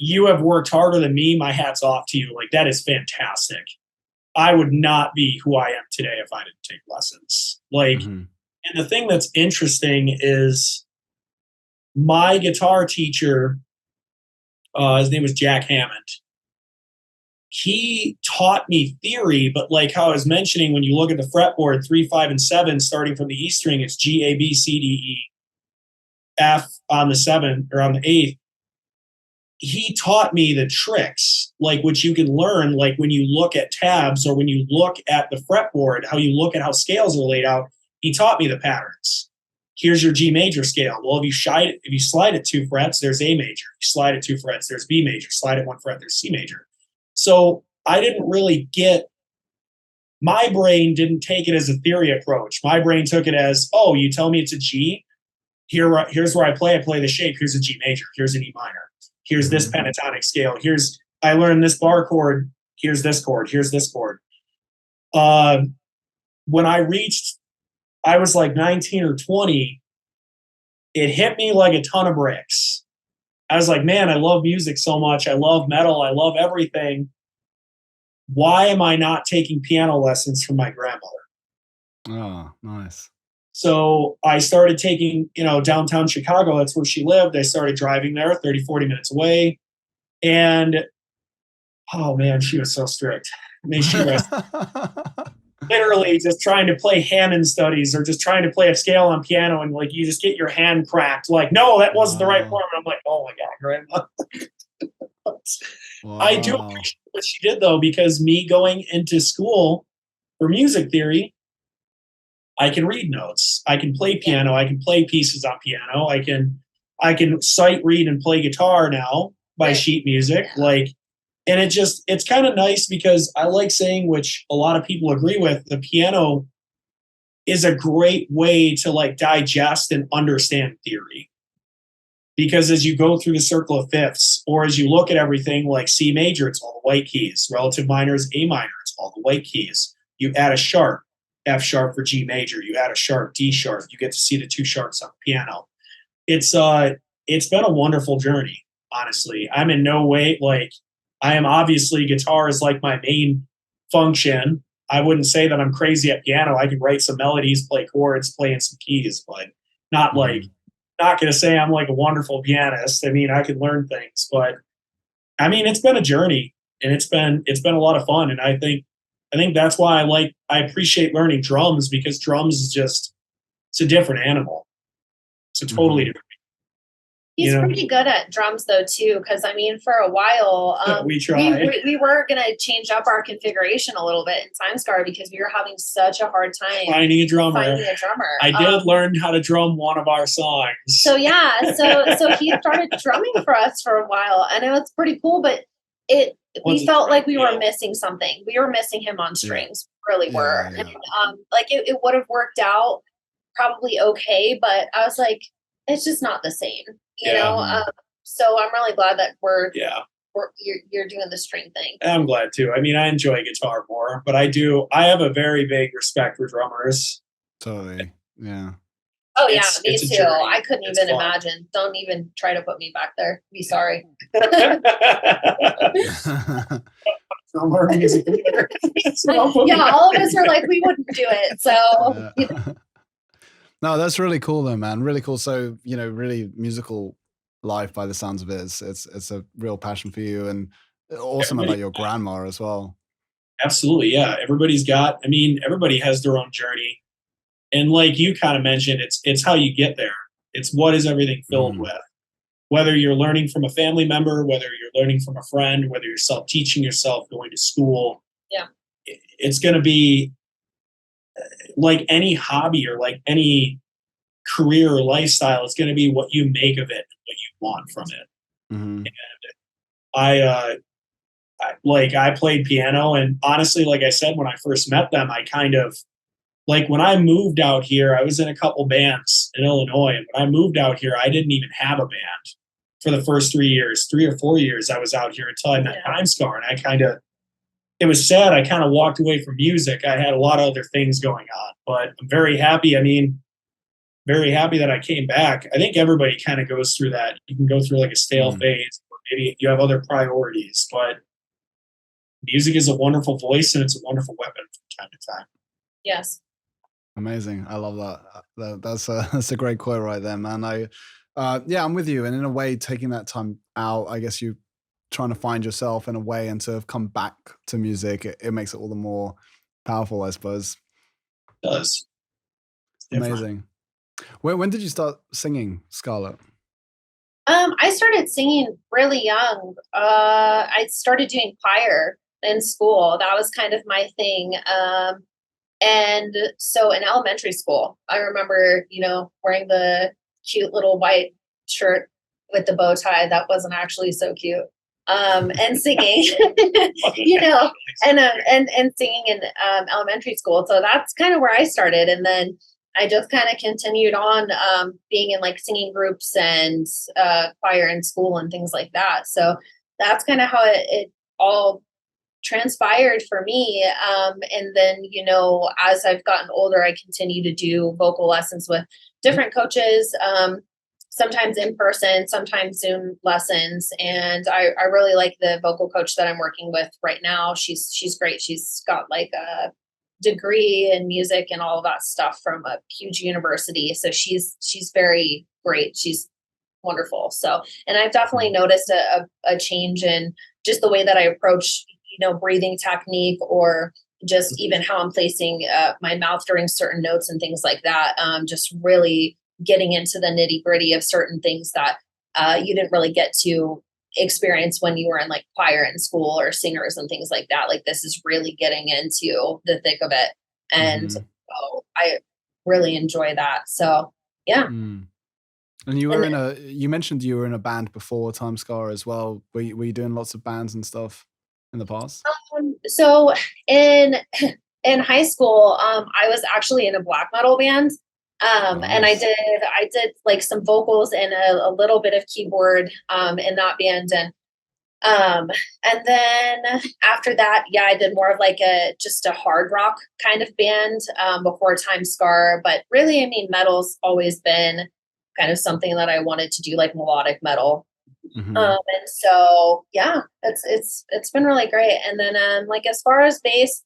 you have worked harder than me. My hat's off to you. Like, that is fantastic. I would not be who I am today if I didn't take lessons. Like, mm-hmm. And the thing that's interesting is my guitar teacher, his name was Jack Hammond. He taught me theory, but like how I was mentioning, when you look at the fretboard, 3, 5, and 7, starting from the E string, it's G, A, B, C, D, E, F on the 7th or on the 8th. He taught me the tricks, like, which you can learn, like when you look at tabs or when you look at the fretboard, how you look at how scales are laid out. He taught me the patterns. Here's your G major scale. Well, if you slide it 2 frets, there's A major. If you slide it 2 frets, there's B major. Slide it 1 fret, there's C major. So I didn't really my brain didn't take it as a theory approach. My brain took it as, oh, you tell me it's a G. Here's where I play the shape. Here's a G major. Here's an E minor. Here's this pentatonic scale. I learned this bar chord. Here's this chord. Here's this chord. When I was like 19 or 20, it hit me like a ton of bricks. I was like, man, I love music so much. I love metal. I love everything. Why am I not taking piano lessons from my grandmother? Oh, nice. So I started taking, downtown Chicago. That's where she lived. I started driving there 30, 40 minutes away. And, oh man, she was so strict. May she rest. Literally just trying to play Hammond studies or just trying to play a scale on piano, and like you just get your hand cracked. Like, no, that wasn't the right form. And I'm like, oh my God, grandma. Wow. I do appreciate what she did though, because me going into school for music theory, I can read notes. I can play piano. I can play pieces on piano. I can sight read and play guitar now by sheet music. Like, and it's kind of nice because I like saying, which a lot of people agree with, the piano is a great way to like digest and understand theory. Because as you go through the circle of fifths, or as you look at everything like C major, it's all the white keys. Relative minor is A minor, it's all the white keys. You add a sharp, F sharp for G major. You add a sharp, D sharp. You get to see the 2 sharps on the piano. It's been a wonderful journey, honestly. I'm in no way I am obviously, guitar is like my main function. I wouldn't say that I'm crazy at piano. I can write some melodies, play chords, play in some keys, but not not going to say I'm like a wonderful pianist. I mean, I can learn things, but I mean, it's been a journey, and it's been a lot of fun. And I think that's why I appreciate learning drums, because drums is it's a different animal. It's a totally different. He's pretty good at drums though too, because I mean, for a while we tried. We were gonna change up our configuration a little bit in TimeScar because we were having such a hard time finding a drummer. I did learn how to drum one of our songs. So yeah, so he started drumming for us for a while, and it was pretty cool. But we felt like we were missing something. We were missing him on strings. We really were. Yeah. And it would have worked out probably okay, but I was like, it's just not the same. You know, so I'm really glad that you're doing the string thing. I'm glad too. I mean, I enjoy guitar more, but I have a very big respect for drummers. Totally. Yeah. Oh yeah, me it's a too. journey. I couldn't It's even fun. imagine. Don't even try to put me back there. Be sorry. Don't learn music either. So don't put me Yeah, back all of there us are like, we wouldn't do it. So Yeah. No, that's really cool though, man. Really cool. So, really musical life by the sounds of it. It's a real passion for you, and awesome about your grandma as well. Absolutely, yeah. Everybody has their own journey. And like you kind of mentioned, it's how you get there. It's what is everything filled with. Whether you're learning from a family member, whether you're learning from a friend, whether you're self-teaching yourself, going to school. Yeah. It's going to be like any hobby or like any career or lifestyle. It's going to be what you make of it, and what you want from it. Mm-hmm. And I played piano, and honestly, like I said, when I first met them, I kind of, like when I moved out here, I was in a couple bands in Illinois. And when I moved out here, I didn't even have a band for the first 3 or 4 years I was out here until I met TimeScar. And it was sad. I kind of walked away from music. I had a lot of other things going on, but I'm very happy. Very happy that I came back. I think everybody kind of goes through that. You can go through like a stale phase, or maybe you have other priorities, but music is a wonderful voice, and it's a wonderful weapon from time to time. yes. Amazing. I love that. That's a great quote right there, man. I'm with you. And in a way, taking that time out, I guess you trying to find yourself in a way, and to have come back to music, it makes it all the more powerful, I suppose. It does. Amazing. When did you start singing, Scarlette? I started singing really young. I started doing choir in school. That was kind of my thing. And so in elementary school, I remember, wearing the cute little white shirt with the bow tie that wasn't actually so cute. And singing, and singing in elementary school. So that's kind of where I started. And then I just kind of continued on being in like singing groups and choir in school and things like that. So that's kind of how it all transpired for me. And then, as I've gotten older, I continue to do vocal lessons with different coaches, sometimes in person, sometimes Zoom lessons. And I really like the vocal coach that I'm working with right now. She's great. She's got like a degree in music and all of that stuff from a huge university. So she's very great. She's wonderful. So, and I've definitely noticed a change in just the way that I approach, breathing technique, or just even how I'm placing my mouth during certain notes and things like that. Just really getting into the nitty gritty of certain things that you didn't really get to experience when you were in like choir in school or singers and things like that. Like this is really getting into the thick of it. And I really enjoy that. So yeah. And you mentioned you were in a band before TimeScar as well. Were you doing lots of bands and stuff in the past? So in high school, I was actually in a black metal band. Nice. And I did like some vocals and a little bit of keyboard in that band. And then after that, I did more of like just a hard rock kind of band before TimeScar. But really, metal's always been kind of something that I wanted to do, like melodic metal. And so it's been really great. And then like as far as bass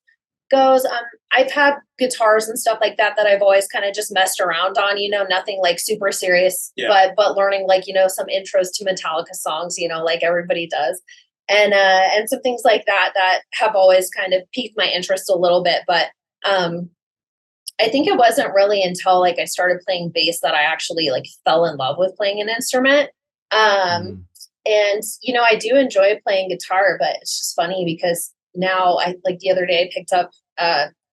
goes, I've had guitars and stuff like that I've always kind of just messed around on, nothing like super serious, but learning like, some intros to Metallica songs, like everybody does. And some things like that have always kind of piqued my interest a little bit. But I think it wasn't really until like I started playing bass that I actually like fell in love with playing an instrument. And, I do enjoy playing guitar, but it's just funny because now like the other day I picked up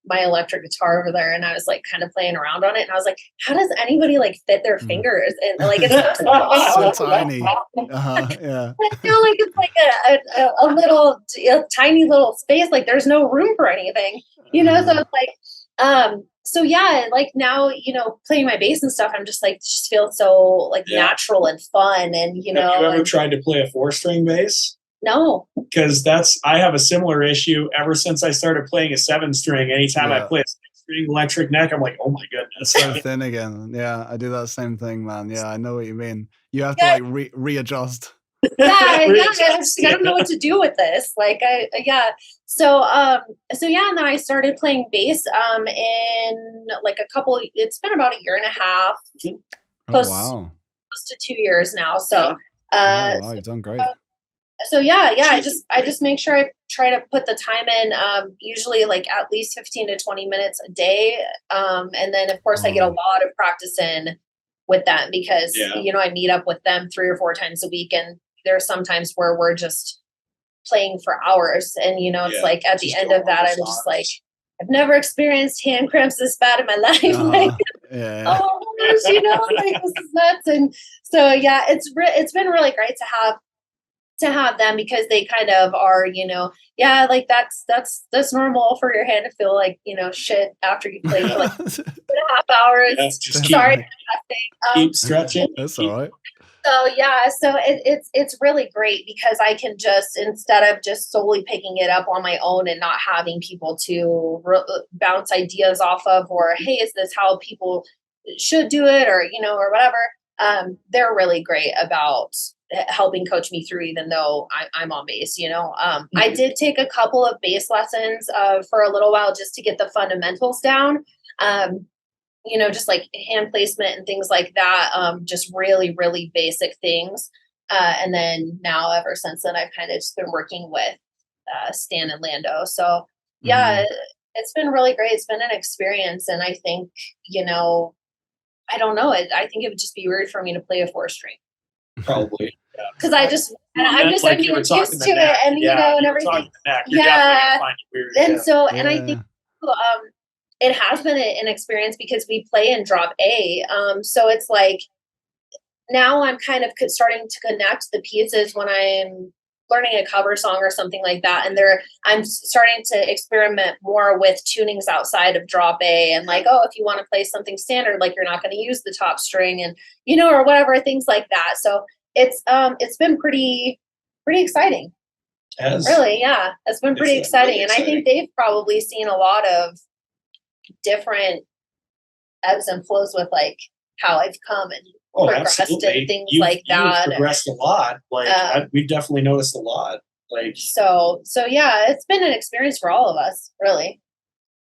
my electric guitar over there and I was like kind of playing around on it. And I was like, how does anybody like fit their fingers? And like, it's so tiny. Yeah. I feel like it's like a little tiny little space. Like there's no room for anything, so it's like, so like now, playing my bass and stuff, I'm just like, just feel so like natural and fun. And, Have you ever tried to play a 4-string bass? No. Because I have a similar issue ever since I started playing a 7-string. Anytime I play a 6 string electric neck. I'm like, oh my goodness. It's so thin again. Yeah, I do that same thing, man. Yeah, I know what you mean. You have to like readjust. Yeah, I don't know what to do with this. So and then I started playing bass in like it's been about a year and a half. Close to 2 years now. So wow, you've done great. I just make sure I try to put the time in, usually like at least 15 to 20 minutes a day. And then of course I get a lot of practice in with them because, I meet up with them 3 or 4 times a week, and there are some times where we're just playing for hours. And, it's like at the end of that, I'm just like, I've never experienced hand cramps this bad in my life. Oh gosh, this is nuts. And so, it's been really great to have them because they kind of are, like that's normal for your hand to feel like, shit after you play for like 2.5 hours. Yeah, just keep stretching. That's all right. So it's really great because I can just, instead of just solely picking it up on my own and not having people to bounce ideas off of, or, hey, is this how people should do it, or, or whatever. They're really great about helping coach me through, even though I'm on bass, I did take a couple of bass lessons for a little while just to get the fundamentals down. Just like hand placement and things like that. Just really, really basic things. And then now, ever since then, I've kind of just been working with Stan and Lando. So it's been really great. It's been an experience. And I think, I don't know. I think it would just be weird for me to play a 4-string. Probably. Because I'm getting used to it, and and everything. And I think it has been an experience because we play in drop A. So it's like now I'm kind of starting to connect the pieces when I'm learning a cover song or something like that, and I'm starting to experiment more with tunings outside of drop A, and like, if you want to play something standard, like you're not going to use the top string, and or whatever, things like that. So it's been pretty exciting. Really, it's been pretty exciting. Really, and I think they've probably seen a lot of different ebbs and flows with like how I've come and progressed and things like that. You've progressed a lot. We've definitely noticed a lot. So it's been an experience for all of us, really.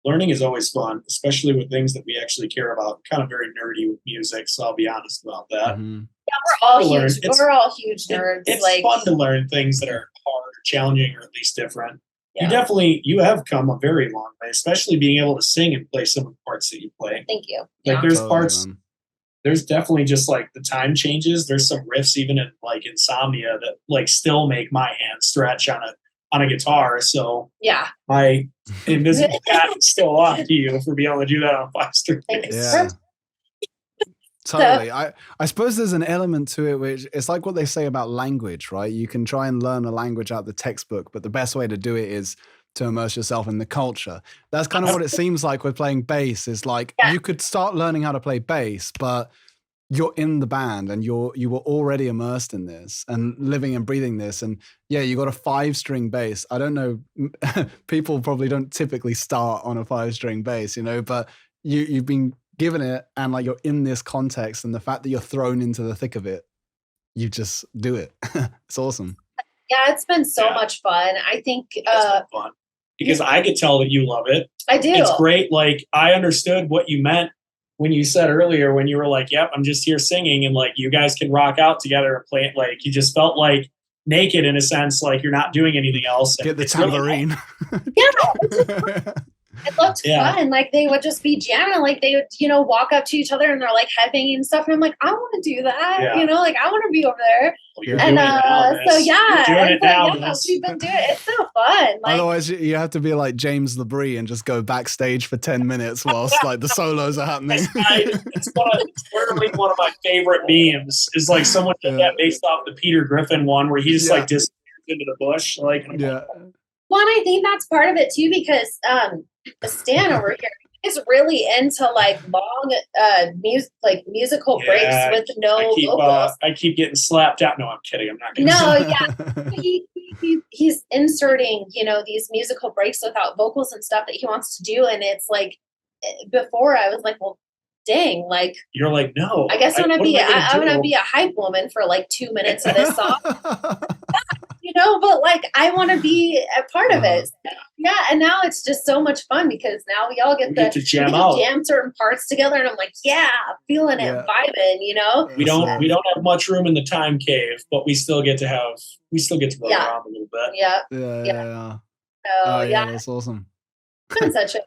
Learning is always fun, especially with things that we actually care about. I'm kind of very nerdy with music, so I'll be honest about that. Mm-hmm. Yeah, we're all huge nerds. It's fun to learn things that are hard or challenging or at least different. Yeah. You have come a very long way, especially being able to sing and play some of the parts that you play. Thank you. There's parts, there's definitely just like the time changes. There's some riffs even in like Insomnia that like still make my hand stretch on a guitar. So my invisible hat is still off to you for being able to do that on 5-string bass. Yeah. Totally. I suppose there's an element to it which it's like what they say about language, right? You can try and learn a language out of the textbook, but the best way to do it is to immerse yourself in the culture. That's kind of what it seems like with playing bass. Is like you could start learning how to play bass, but you're in the band and you were already immersed in this and living and breathing this. And you got a 5-string bass. I don't know, people probably don't typically start on a 5-string bass, but you've been given it, and like you're in this context, and the fact that you're thrown into the thick of it, you just do it. It's awesome. Yeah, it's been so much fun. I think it's been fun because I could tell that you love it. I do. It's great. Like I understood what you meant when you said earlier, when you were like, "Yep, I'm just here singing," and like you guys can rock out together and play it. Like you just felt like naked in a sense, like you're not doing anything else. Get the tambourine. Really it looked fun. Like they would just be jamming, like they would, walk up to each other and they're like headbanging and stuff. And I'm like, I want to do that. Like I want to be over there. Well, and so we've been doing it. It's so fun. Like, otherwise, you have to be like James LeBrie and just go backstage for 10 minutes whilst like the solos are happening. It's literally one of my favorite memes. Is like someone did that based off the Peter Griffin one where he just like disappears into the bush. Like Well, and I think that's part of it too, because Stan over here is really into like long musical breaks with no vocals. I keep getting slapped out. No, I'm kidding. I'm not kidding. No, he's inserting, these musical breaks without vocals and stuff that he wants to do, and it's like before I was like, well, dang, like you're like, no, I guess I'm gonna be a a hype woman for like 2 minutes of this song. But like I want to be a part of it. Yeah, and now it's just so much fun because now we all get to jam certain parts together, and I'm like, yeah, feeling it, vibing. We don't have much room in the time cave, but we still get to run around a little bit. Yeah. So that's awesome. It's been such a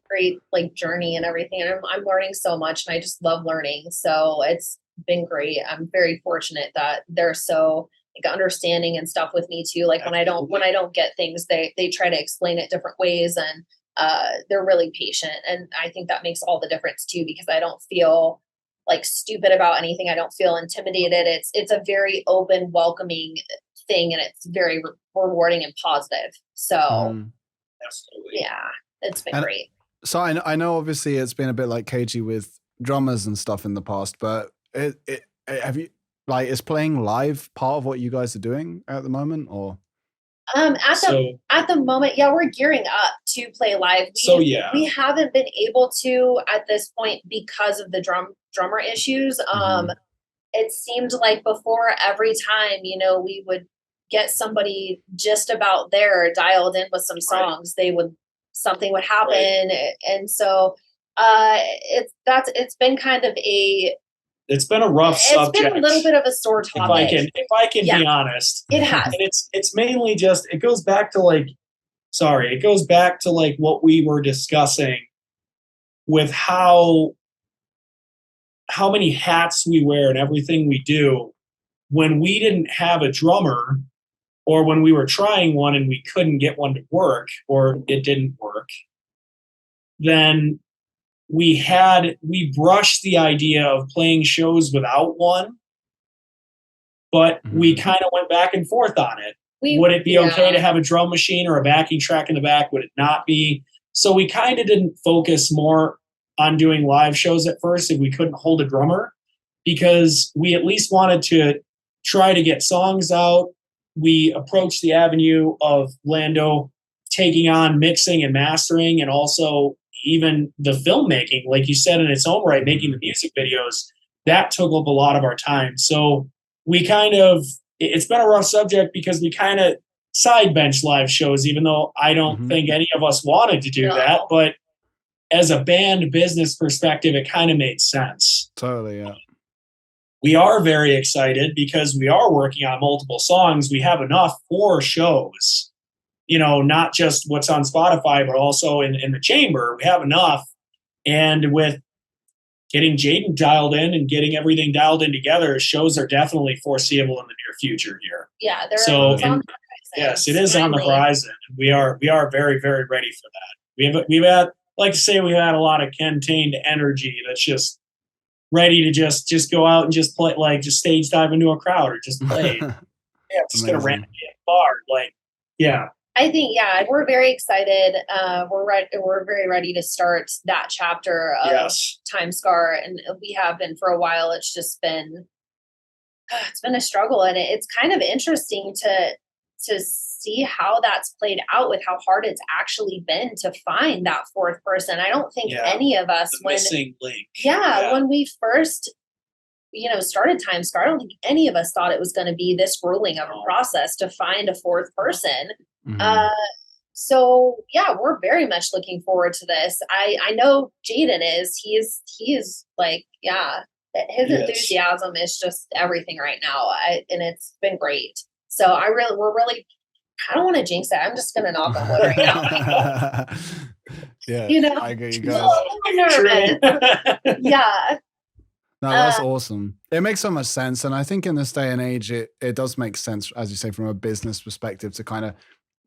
great like journey and everything, and I'm learning so much, and I just love learning. So it's been great. I'm very fortunate that they're so like understanding and stuff with me too. Like when I don't get things, they try to explain it different ways, and they're really patient. And I think that makes all the difference too, because I don't feel like stupid about anything. I don't feel intimidated. It's a very open, welcoming thing, and it's very rewarding and positive. So absolutely, yeah, it's been great. So I know obviously it's been a bit like cagey with drummers and stuff in the past, but have you is playing live part of what you guys are doing at the moment, or? At the moment, yeah, we're gearing up to play live. We haven't been able to at this point because of the drummer issues. It seemed like before every time, we would get somebody just about there dialed in with some songs, something would happen. And so it's been kind of it's been a rough subject. It's been a little bit of a sore topic. If I can be honest. It has. And it's mainly just, it goes back to like what we were discussing with how many hats we wear and everything we do. When we didn't have a drummer, or when we were trying one and we couldn't get one to work, or it didn't work, then we brushed the idea of playing shows without one, but we kind of went back and forth on it. Would it be okay to have a drum machine or a backing track in the back? Would it not be? So we kind of didn't focus more on doing live shows at first if we couldn't hold a drummer, because we at least wanted to try to get songs out. We approached the avenue of Lando taking on mixing and mastering, and also even the filmmaking, like you said, in its own right, making the music videos, that took up a lot of our time. So it's been a rough subject because we kind of side bench live shows, even though I don't think any of us wanted to do that. But as a band business perspective, it kind of made sense. Totally, yeah. We are very excited because we are working on multiple songs. We have enough for shows. Not just what's on Spotify, but also in the chamber. We have enough. And with getting Jaden dialed in and getting everything dialed in together, shows are definitely foreseeable in the near future here. Yeah, it's on the horizon. Yes, it is on the horizon. We are very, very ready for that. We've had a lot of contained energy that's just ready to just go out and just play, like just stage dive into a crowd or just play. It's just gonna randomly hit hard. I think, we're very excited. We're very ready to start that chapter of TimeScar, and we have been for a while. It's just been, it's been a struggle, and it's kind of interesting to see how that's played out with how hard it's actually been to find that fourth person. I don't think any of us, missing link. When we first started TimeScar, I don't think any of us thought it was going to be this grueling of a process to find a fourth person. So we're very much looking forward to this. I know Jaden is. He is like, his enthusiasm is just everything right now. And it's been great. So I don't want to jinx it. I'm just gonna knock on wood right now. I agree, you guys. I'm nervous. No, that's awesome. It makes so much sense. And I think in this day and age, it does make sense, as you say, from a business perspective, to kind of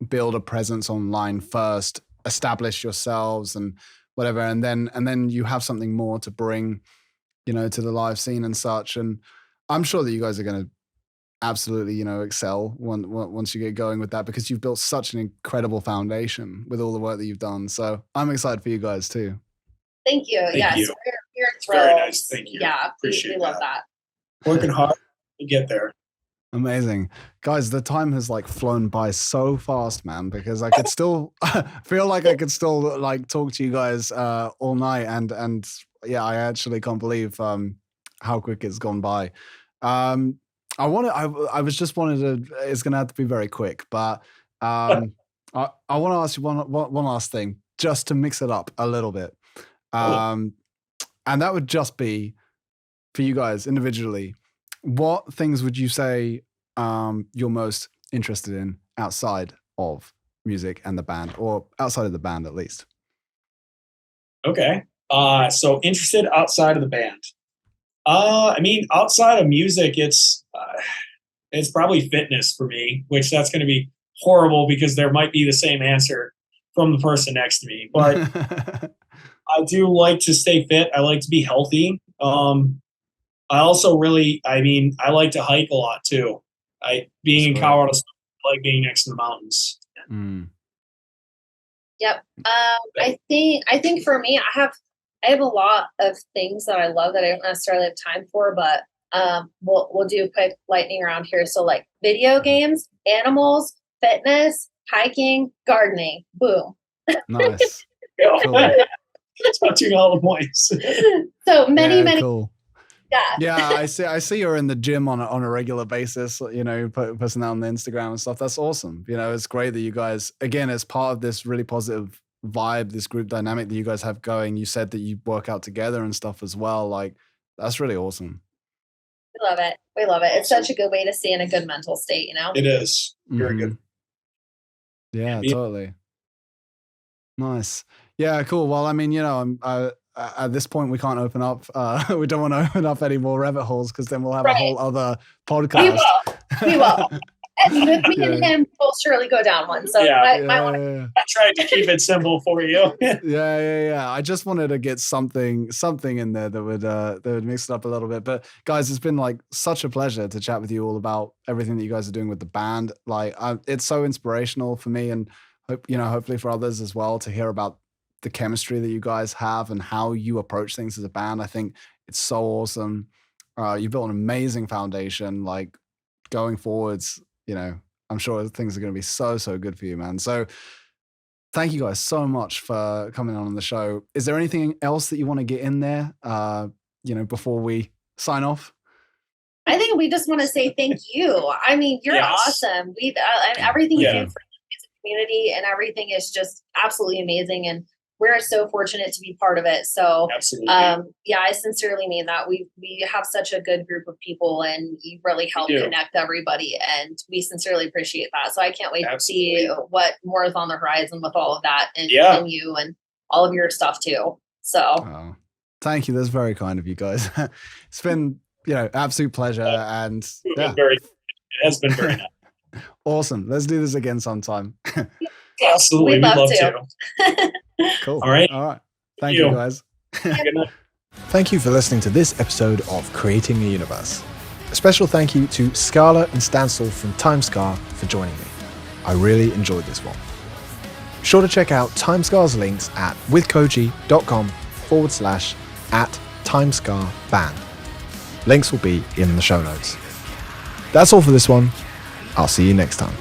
build a presence online first, establish yourselves and whatever. And then you have something more to bring, to the live scene and such. And I'm sure that you guys are going to absolutely, excel once you get going with that, because you've built such an incredible foundation with all the work that you've done. So I'm excited for you guys too. Thank you. Thank you. We're thrilled. Very nice. Thank you. Yeah, appreciate we love that. Working hard to get there. Amazing. Guys, the time has like flown by so fast, man, because I could still feel like I could still like talk to you guys all night. And yeah, I actually can't believe how quick it's gone by. I was just wanted to, it's going to have to be very quick, but I want to ask you one last thing, just to mix it up a little bit. And that would just be for you guys individually. What things would you say you're most interested in outside of music and the band, or outside of the band at least? Okay. So interested outside of the band. I mean, outside of music, it's probably fitness for me, which that's going to be horrible because there might be the same answer from the person next to me. But I do like to stay fit. I like to be healthy. I also I like to hike a lot too. Being in Colorado, I like being next to the mountains. Mm. Yep. I think for me, I have a lot of things that I love that I don't necessarily have time for, but we'll do a quick lightning round here. So like video games, animals, fitness, hiking, gardening. Boom. Nice. Cool. Touching all the points. So many. Cool. Yeah, I see you're in the gym on a regular basis, you know, posting that on the Instagram and stuff. That's awesome. You know, it's great that you guys, again, as part of this really positive vibe, this group dynamic that you guys have going, you said that you work out together and stuff as well. Like, that's really awesome. We love it. We love it. It's such a good way to stay in a good mental state, you know? It is. Very good. Yeah, totally. Nice. Yeah, cool. Well, I mean, you know, at this point, we can't open up. We don't want to open up any more rabbit holes because then we'll have a whole other podcast. We will. And me and him will surely go down one. So I tried to keep it simple for you. Yeah. I just wanted to get something in there that would mix it up a little bit. But guys, it's been like such a pleasure to chat with you all about everything that you guys are doing with the band. Like, it's so inspirational for me, and hopefully for others as well, to hear about the chemistry that you guys have and how you approach things as a band. I think it's so awesome. You built an amazing foundation. Like, going forwards, you know, I'm sure things are going to be so good for you, man. So thank you guys so much for coming on the show. Is there anything else that you want to get in there, before we sign off? I think we just want to say thank you. I mean, you're awesome. We've everything you do for the music community and everything is just absolutely amazing. And we're so fortunate to be part of it. So, I sincerely mean that. We have such a good group of people, and you really help connect everybody, and we sincerely appreciate that. So I can't wait to see what more is on the horizon with all of that, and you and all of your stuff too. So, thank you. That's very kind of you guys. It's been, absolute pleasure, and it has been very nice. Awesome. Let's do this again sometime. Absolutely, we'd love to. Cool. All right. Thank you, guys. Good night. Thank you for listening to this episode of Creating a Universe. A special thank you to Scarlette and Stanstle from TimeScar for joining me. I really enjoyed this one. Be sure to check out TimeScar's links at withkoji.com/@TimeScarBand. Links will be in the show notes. That's all for this one. I'll see you next time.